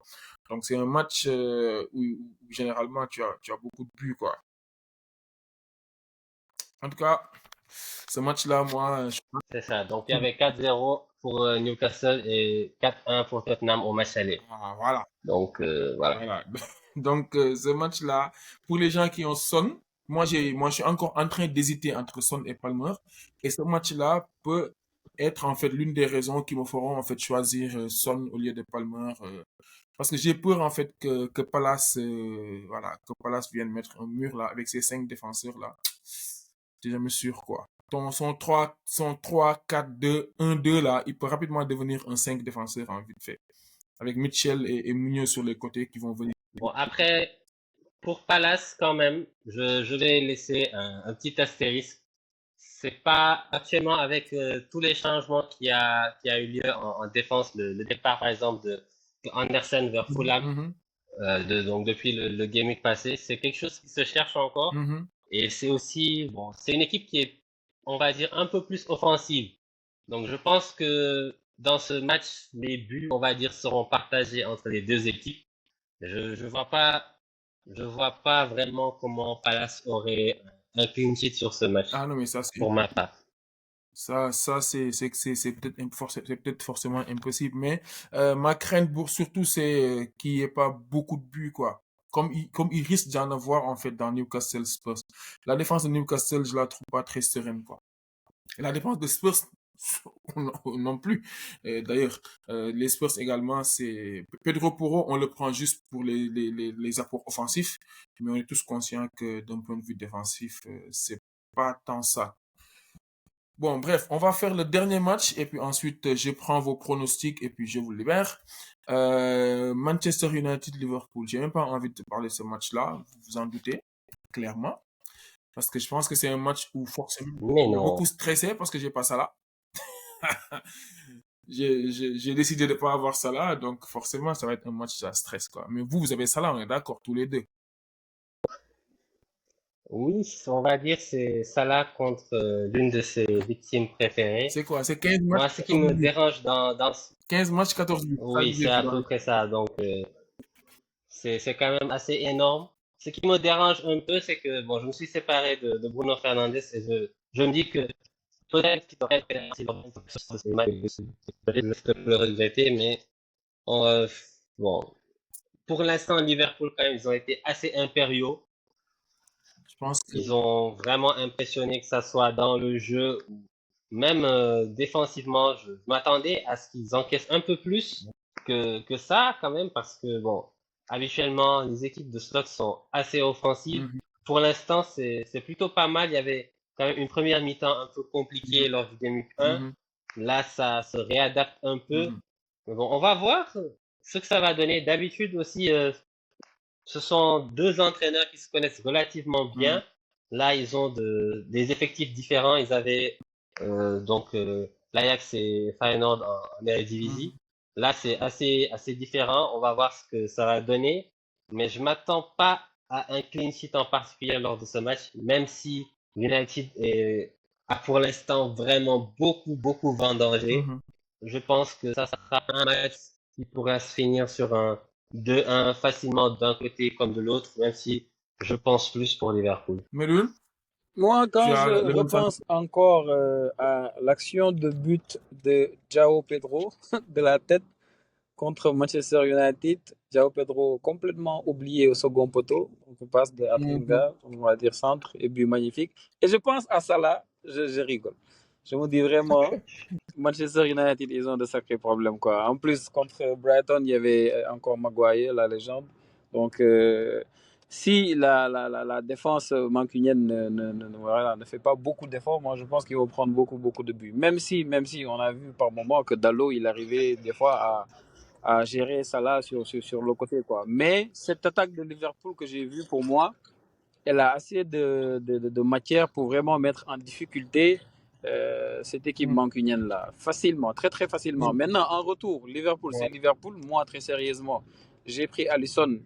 Donc c'est un match où généralement tu as beaucoup de buts, quoi. En tout cas, ce match-là, moi, C'est ça. Donc il y avait 4-0 pour Newcastle et 4-1 pour Tottenham au match aller. ah, voilà. Donc voilà. Voilà. Donc, ce match-là, pour les gens qui ont Son, moi, je suis encore en train d'hésiter entre Son et Palmer. Et ce match-là peut être, en fait, l'une des raisons qui me feront, en fait, choisir Son au lieu de Palmer. Parce que j'ai peur, en fait, que Palace, voilà, que Palace vienne mettre un mur, là, avec ces 5 défenseurs-là. C'est jamais sûr, quoi. Son 3-4-2-1-2, là, il peut rapidement devenir un 5 défenseurs en vite fait avec Mitchell et Munoz sur les côtés qui vont venir. Bon, après, pour Palace, quand même, je vais laisser un petit astérisque. C'est pas actuellement avec tous les changements qui a eu lieu en défense, le départ par exemple de Andersen vers Fulham, Mhm, donc depuis le Game Week passé, c'est quelque chose qui se cherche encore. mhm. Et c'est aussi, bon, c'est une équipe qui est, on va dire, un peu plus offensive. Donc je pense que dans ce match, les buts, on va dire, seront partagés entre les deux équipes. Je vois pas vraiment comment Palace aurait un clean sheet sur ce match, Ah non, mais pour ma part. c'est peut-être c'est peut-être forcément impossible. Mais ma crainte surtout, c'est qu'il n'y ait pas beaucoup de buts, quoi. Comme il risque d'en avoir, en fait, dans Newcastle Spurs. La défense de Newcastle, je la trouve pas très sereine, quoi. Et la défense de Spurs non plus. D'ailleurs, les Spurs également, c'est Pedro Porro, on le prend juste pour les apports offensifs, mais on est tous conscients que d'un point de vue défensif, c'est pas tant ça. Bon, bref, on va faire le dernier match et puis ensuite je prends vos pronostics et puis je vous libère. Manchester United-Liverpool. J'ai même pas envie de parler de ce match-là, vous vous en doutez, clairement. Parce que je pense que c'est un match où forcément Mais je vais beaucoup non. stresser parce que j'ai pas ça là. J'ai décidé de pas avoir ça là, donc forcément ça va être un match à stress quoi. Mais vous avez ça là, on est d'accord tous les deux. Oui, on va dire c'est Salah contre l'une de ses victimes préférées. C'est quoi? C'est 15 matchs, Moi, ce qui 14 me buts. dérange 15 matchs, 14 buts. Ça veut oui, c'est dire à quoi? peu près ça. Donc, c'est quand même assez énorme. Ce qui me dérange un peu, c'est que bon, je me suis séparé de Bruno Fernandes et je me dis que peut-être qu'il aurait fait ce match, je peux le regretter, mais euh, bon, pour l'instant, Liverpool, quand même, ils ont été assez impériaux. Je pense que Ils ont vraiment impressionné, que ça soit dans le jeu ou même défensivement. Je m'attendais à ce qu'ils encaissent un peu plus que ça, quand même, parce que, bon, habituellement, les équipes de slot sont assez offensives. Mhm, Pour l'instant, c'est plutôt pas mal. Il y avait quand même une première mi-temps un peu compliquée lors du Game Week 1. mhm, Là, ça se réadapte un peu. mhm, Mais bon, on va voir ce que ça va donner. D'habitude aussi, ce sont deux entraîneurs qui se connaissent relativement mhm, bien. Là, ils ont des effectifs différents. Ils avaient l'Ajax et Feyenoord en mhm. Eredivisie. Là, c'est assez différent. On va voir ce que ça va donner. Mais je m'attends pas à un clean sheet en particulier lors de ce match, même si United a pour l'instant vraiment beaucoup vendangé. Mhm. Je pense que ça sera un match qui pourra se finir sur un 2-1 facilement d'un côté comme de l'autre, même si je pense plus pour Liverpool. Melun, Moi, tu quand je as le même repense sentiment? encore à l'action de but de João Pedro de la tête contre Manchester United, João Pedro complètement oublié au second poteau. On passe de Mhm. Atringa, on va dire centre, et but magnifique. Et je pense à Salah, je rigole. Je me dis vraiment, Manchester United, ils ont de sacrés problèmes, quoi. En plus, contre Brighton, il y avait encore Maguire, la légende. Donc, si la défense mancunienne voilà, ne fait pas beaucoup d'efforts, moi, je pense qu'ils vont prendre beaucoup de buts. Même si on a vu par moments que Dalot, il arrivait des fois à gérer ça là sur le côté, quoi. Mais cette attaque de Liverpool que j'ai vue, pour moi, elle a assez de matière pour vraiment mettre en difficulté cette équipe Mhm. mancunienne-là. Facilement, très facilement. Mhm. Maintenant, en retour, Liverpool, c'est Liverpool. Moi, très sérieusement, j'ai pris Alisson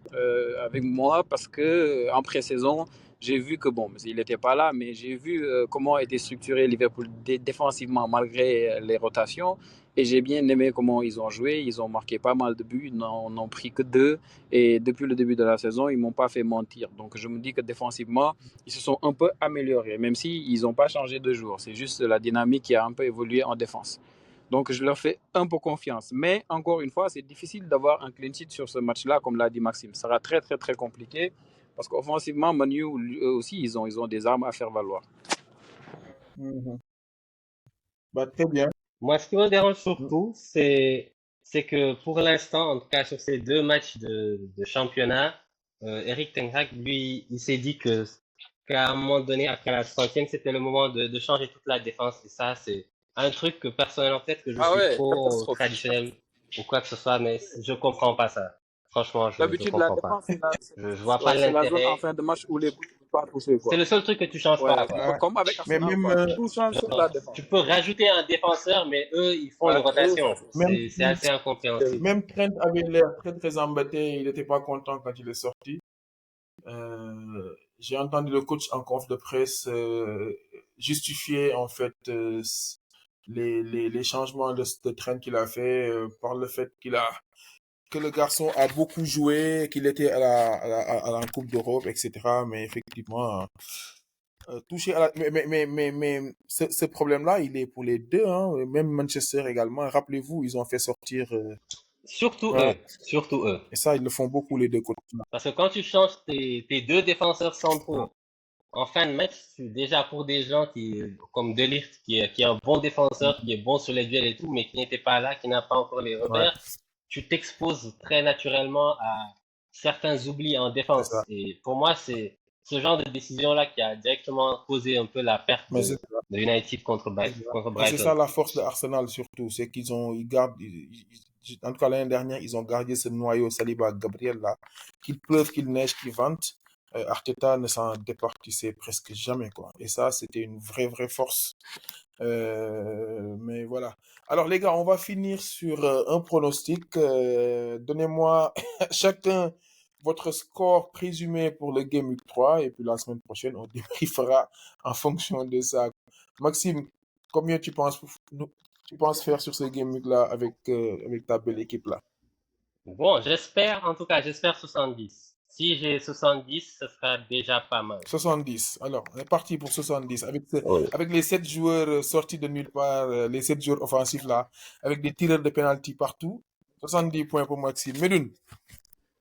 avec moi parce que en pré-saison, j'ai vu que, bon, il n'était pas là, mais j'ai vu comment était structuré Liverpool défensivement malgré les rotations. Et j'ai bien aimé comment ils ont joué. Ils ont marqué pas mal de buts. Ils n'ont pris que deux. Et depuis le début de la saison, ils ne m'ont pas fait mentir. Donc je me dis que défensivement, ils se sont un peu améliorés, même s'ils n'ont pas changé de jour. C'est juste la dynamique qui a un peu évolué en défense. Donc je leur fais un peu confiance. Mais encore une fois, c'est difficile d'avoir un clean sheet sur ce match-là, comme l'a dit Maxime. Ça sera très compliqué. Parce qu'offensivement, Manu, eux aussi, ils ont des armes à faire valoir. Mhm. Bah, très bien. Moi, ce qui me dérange surtout, c'est que pour l'instant, en tout cas sur ces deux matchs de championnat, Eric Ten Hag, lui, il s'est dit qu'à un moment donné, après la 60e, c'était le moment de changer toute la défense. Et ça, c'est un truc que personnellement, peut-être que je Ah suis ouais, trop catastrophe. traditionnel ou quoi que ce soit, mais je comprends pas ça. Franchement, je D'habitude, la comprends pas. défense, c'est la, Je vois pas ouais, c'est la zone en l'intérêt. fin de match où les bouts ne peuvent pas toucher, C'est quoi. le seul truc que tu changes pas, Ouais, quoi. Ouais. comme avec Mais Arsenal, même, quoi. Tout change sur la Genre, défense. tu peux rajouter un défenseur, mais eux, ils font une Ouais, eux, rotation. même, C'est assez incompréhensible. même Trent avait l'air très embêté. Il n'était pas content quand il est sorti. J'ai entendu le coach en conf de presse justifier en fait les changements de Trent qu'il a fait par le fait que le garçon a beaucoup joué, qu'il était à la Coupe d'Europe, etc. Mais effectivement, touché à la, mais ce problème-là, il est pour les deux, hein, même Manchester également. Rappelez-vous, ils ont fait sortir, Surtout ouais, eux. Surtout eux. et ça, ils le font beaucoup les deux côtés. Parce que quand tu changes tes deux défenseurs centraux en fin de match, déjà pour des gens comme De Ligt, qui est un bon défenseur, qui est bon sur les duels et tout, mais qui n'était pas là, qui n'a pas encore les Ouais, repères, tu t'exposes très naturellement à certains oublis en c'est défense. ça. Et pour moi, c'est ce genre de décision-là qui a directement causé un peu la perte Mais c'est ça. de United C'est ça. contre Et c'est Brighton. ça la force de Arsenal surtout, c'est ils gardent, en tout cas l'année dernière, ils ont gardé ce noyau Saliba Gabriel là, qu'il pleuve, qu'il neige, qu'il vente. Arteta ne s'en départissait presque jamais quoi. Et ça, c'était une vraie force. Mais voilà. Alors les gars, on va finir sur un pronostic. Donnez-moi chacun votre score présumé pour le Game Week 3 et puis la semaine prochaine, on débriefera en fonction de ça. Maxime, combien tu penses faire sur ce Game Week là avec ta belle équipe là? Bon, en tout cas, j'espère 70. Si j'ai 70, ce sera déjà pas mal. 70. Alors, on est parti pour 70 Oui. avec les 7 joueurs sortis de nulle part, les 7 joueurs offensifs là, avec des tireurs de penalty partout. 70 points pour Maxime. Medoun,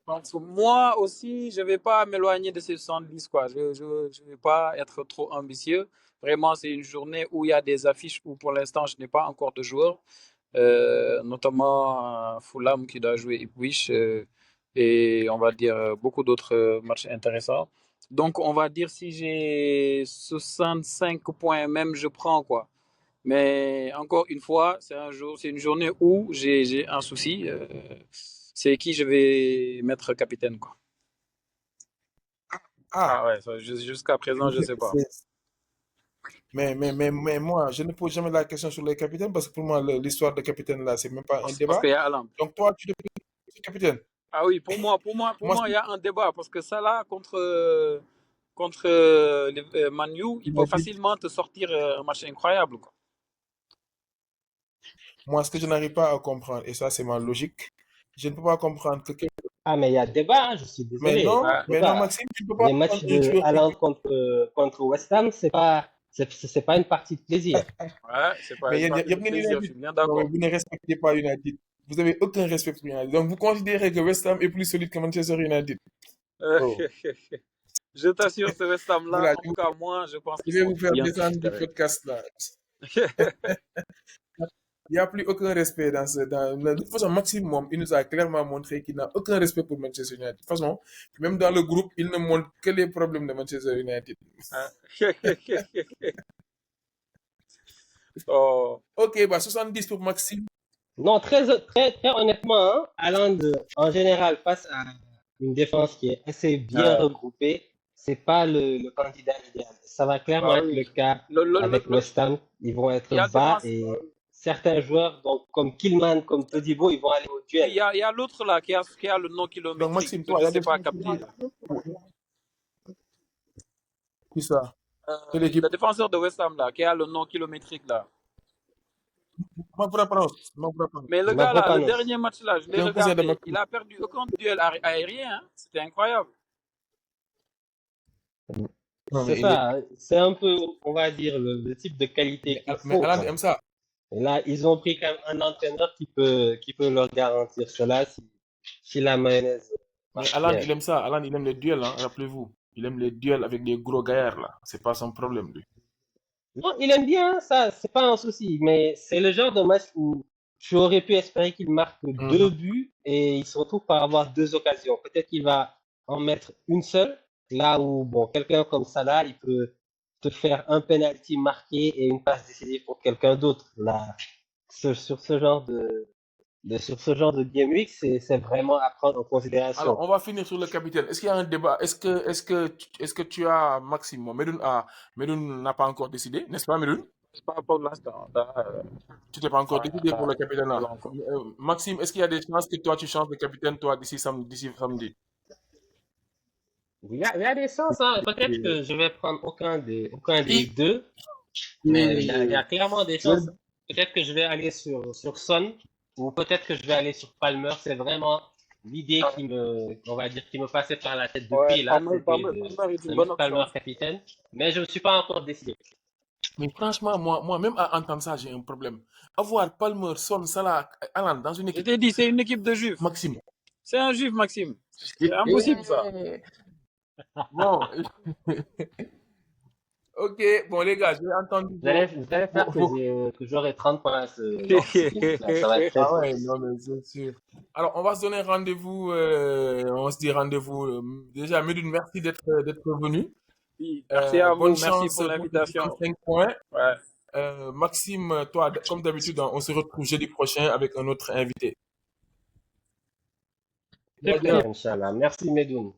Donc, moi aussi, je ne vais pas m'éloigner de ces 70, quoi. Je vais pas être trop ambitieux. Vraiment, c'est une journée où il y a des affiches où pour l'instant, je n'ai pas encore de joueurs, notamment Fulham qui doit jouer Ipswich et on va dire beaucoup d'autres matchs intéressants. Donc, on va dire si j'ai 65 points même, je prends, quoi. Mais encore une fois, c'est une journée où j'ai un souci. C'est qui je vais mettre capitaine, quoi. ah, Ah ouais, jusqu'à présent, je sais pas. c'est- mais moi, je ne pose jamais la question sur les capitaines parce que pour moi, l'histoire de capitaine là, c'est même pas un Parce débat. qu'il y a Haaland. Donc toi, tu devrais être capitaine. Ah oui, pour Moi, moi, il y a un débat parce que ça là contre Man U, il peut United, facilement te sortir un match incroyable, quoi. moi, ce que je n'arrive pas à comprendre, et ça, c'est ma logique, je ne peux pas comprendre que Ah, mais il y a débat, hein, je suis désolé. Il y a Ouais. Mais non, débat. Maxime, tu ne peux pas Les matchs prendre un de joueur Haaland contre West Ham, c'est pas une partie de plaisir. Ouais, c'est pas Mais une il y partie a de bien plaisir, je United. suis bien Non, mais d'accord. vous ne respectez pas United. Vous n'avez aucun respect pour United. Donc vous considérez que West Ham est plus solide que Manchester United. Euh, Oh. je t'assure, ce West Ham-là, Voilà, en tout cas, moi, je pense je qu'ils vais sont vous faire bien descendre fichus du derrière. podcast là. Il n'y a plus aucun respect de toute façon, Maxime, il nous a clairement montré qu'il n'a aucun respect pour Manchester United. De toute façon, même dans le groupe, il ne montre que les problèmes de Manchester United. Hein. Oh. Ok, bah 70 pour Maxime. Non, très honnêtement, hein, Haaland, en général, face à une défense qui est assez bien Ouais. regroupée, c'est pas le candidat idéal. Ça va clairement Bah être le oui. cas avec West Ham. Ils vont Il être y a bas défense. et certains joueurs, donc, comme Killman, comme Todibo, ils vont aller au Oui, duel. il y a l'autre là qui a le non Donc kilométrique Maxime, que toi, je il y ne a sais des pas chances capter. qui ça? Quelle équipe? Le défenseur de West Ham là, qui a le non kilométrique là. Mavropanos. Mais le gars là, le Mavropanos. dernier match là, je l'ai C'est un cousin de regardé. Il Maxime. a perdu aucun duel aérien, hein. C'était incroyable. Non, C'est mais il est. ça, hein. C'est un peu, on va dire, le type de qualité qu'il Mais faut, Alan quoi. aime ça. Et là, ils ont pris quand même un entraîneur qui peut leur garantir cela si la mayonnaise Mais marche Alan, bien. il aime ça. Alan, il aime les duels, hein, rappelez-vous. Il aime les duels avec des gros gaillards, là. C'est pas son problème, lui. Non, il aime bien ça, c'est pas un souci, mais c'est le genre de match où tu aurais pu espérer qu'il marque deux Mhm. buts et il se retrouve par avoir deux occasions. Peut-être qu'il va en mettre une seule, là où, bon, quelqu'un comme Salah, il peut te faire un penalty marqué et une passe décisive pour quelqu'un d'autre. Là, sur ce genre sur ce genre de game week, c'est vraiment à prendre en Alors, considération. on va finir sur le capitaine. Est-ce qu'il y a un débat? Est-ce que tu as Maxime? Medoun n'a pas encore décidé, n'est-ce pas, Medoun? C'est pas pour l'instant. Là, Tu t'es pas encore décidé pour le capitaine, pas là. encore. Maxime, est-ce qu'il y a des chances que toi, tu changes de capitaine, toi, d'ici samedi? Il y a des chances, hein. Peut-être que je vais prendre aucun des deux, mais il y a clairement des chances. Peut-être que je vais aller sur Son, ou peut-être que je vais aller sur Palmer. C'est vraiment l'idée on va dire, qui me passait par la tête Ouais, depuis là, c'était Palmer est une de bonne mettre Palmer option. capitaine. Mais je ne me suis pas encore décidé. Mais franchement, moi, même à entendre ça, j'ai un problème. Avoir Palmer, Son, Salah, Alan dans une Je équipe. t'ai dit, c'est une équipe de juifs. Maxime. C'est un juif, Maxime. C'est impossible ça. Bon, Ok, bon les gars, j'ai entendu Vous allez faire que j'aurai 30 points lors de ce quiz-là. Ça va être très Ah fort. ouais, non mais c'est sûr. Alors, on va se donner rendez-vous, on se dit rendez-vous. Déjà, Medoune, merci d'être venu. Oui, merci à Bonne vous, merci chance pour pour tes l'invitation. 55 points. Ouais. Maxime, toi, comme d'habitude, on se retrouve jeudi prochain avec un autre invité. D'accord, Inch'Allah. Merci, Medoun.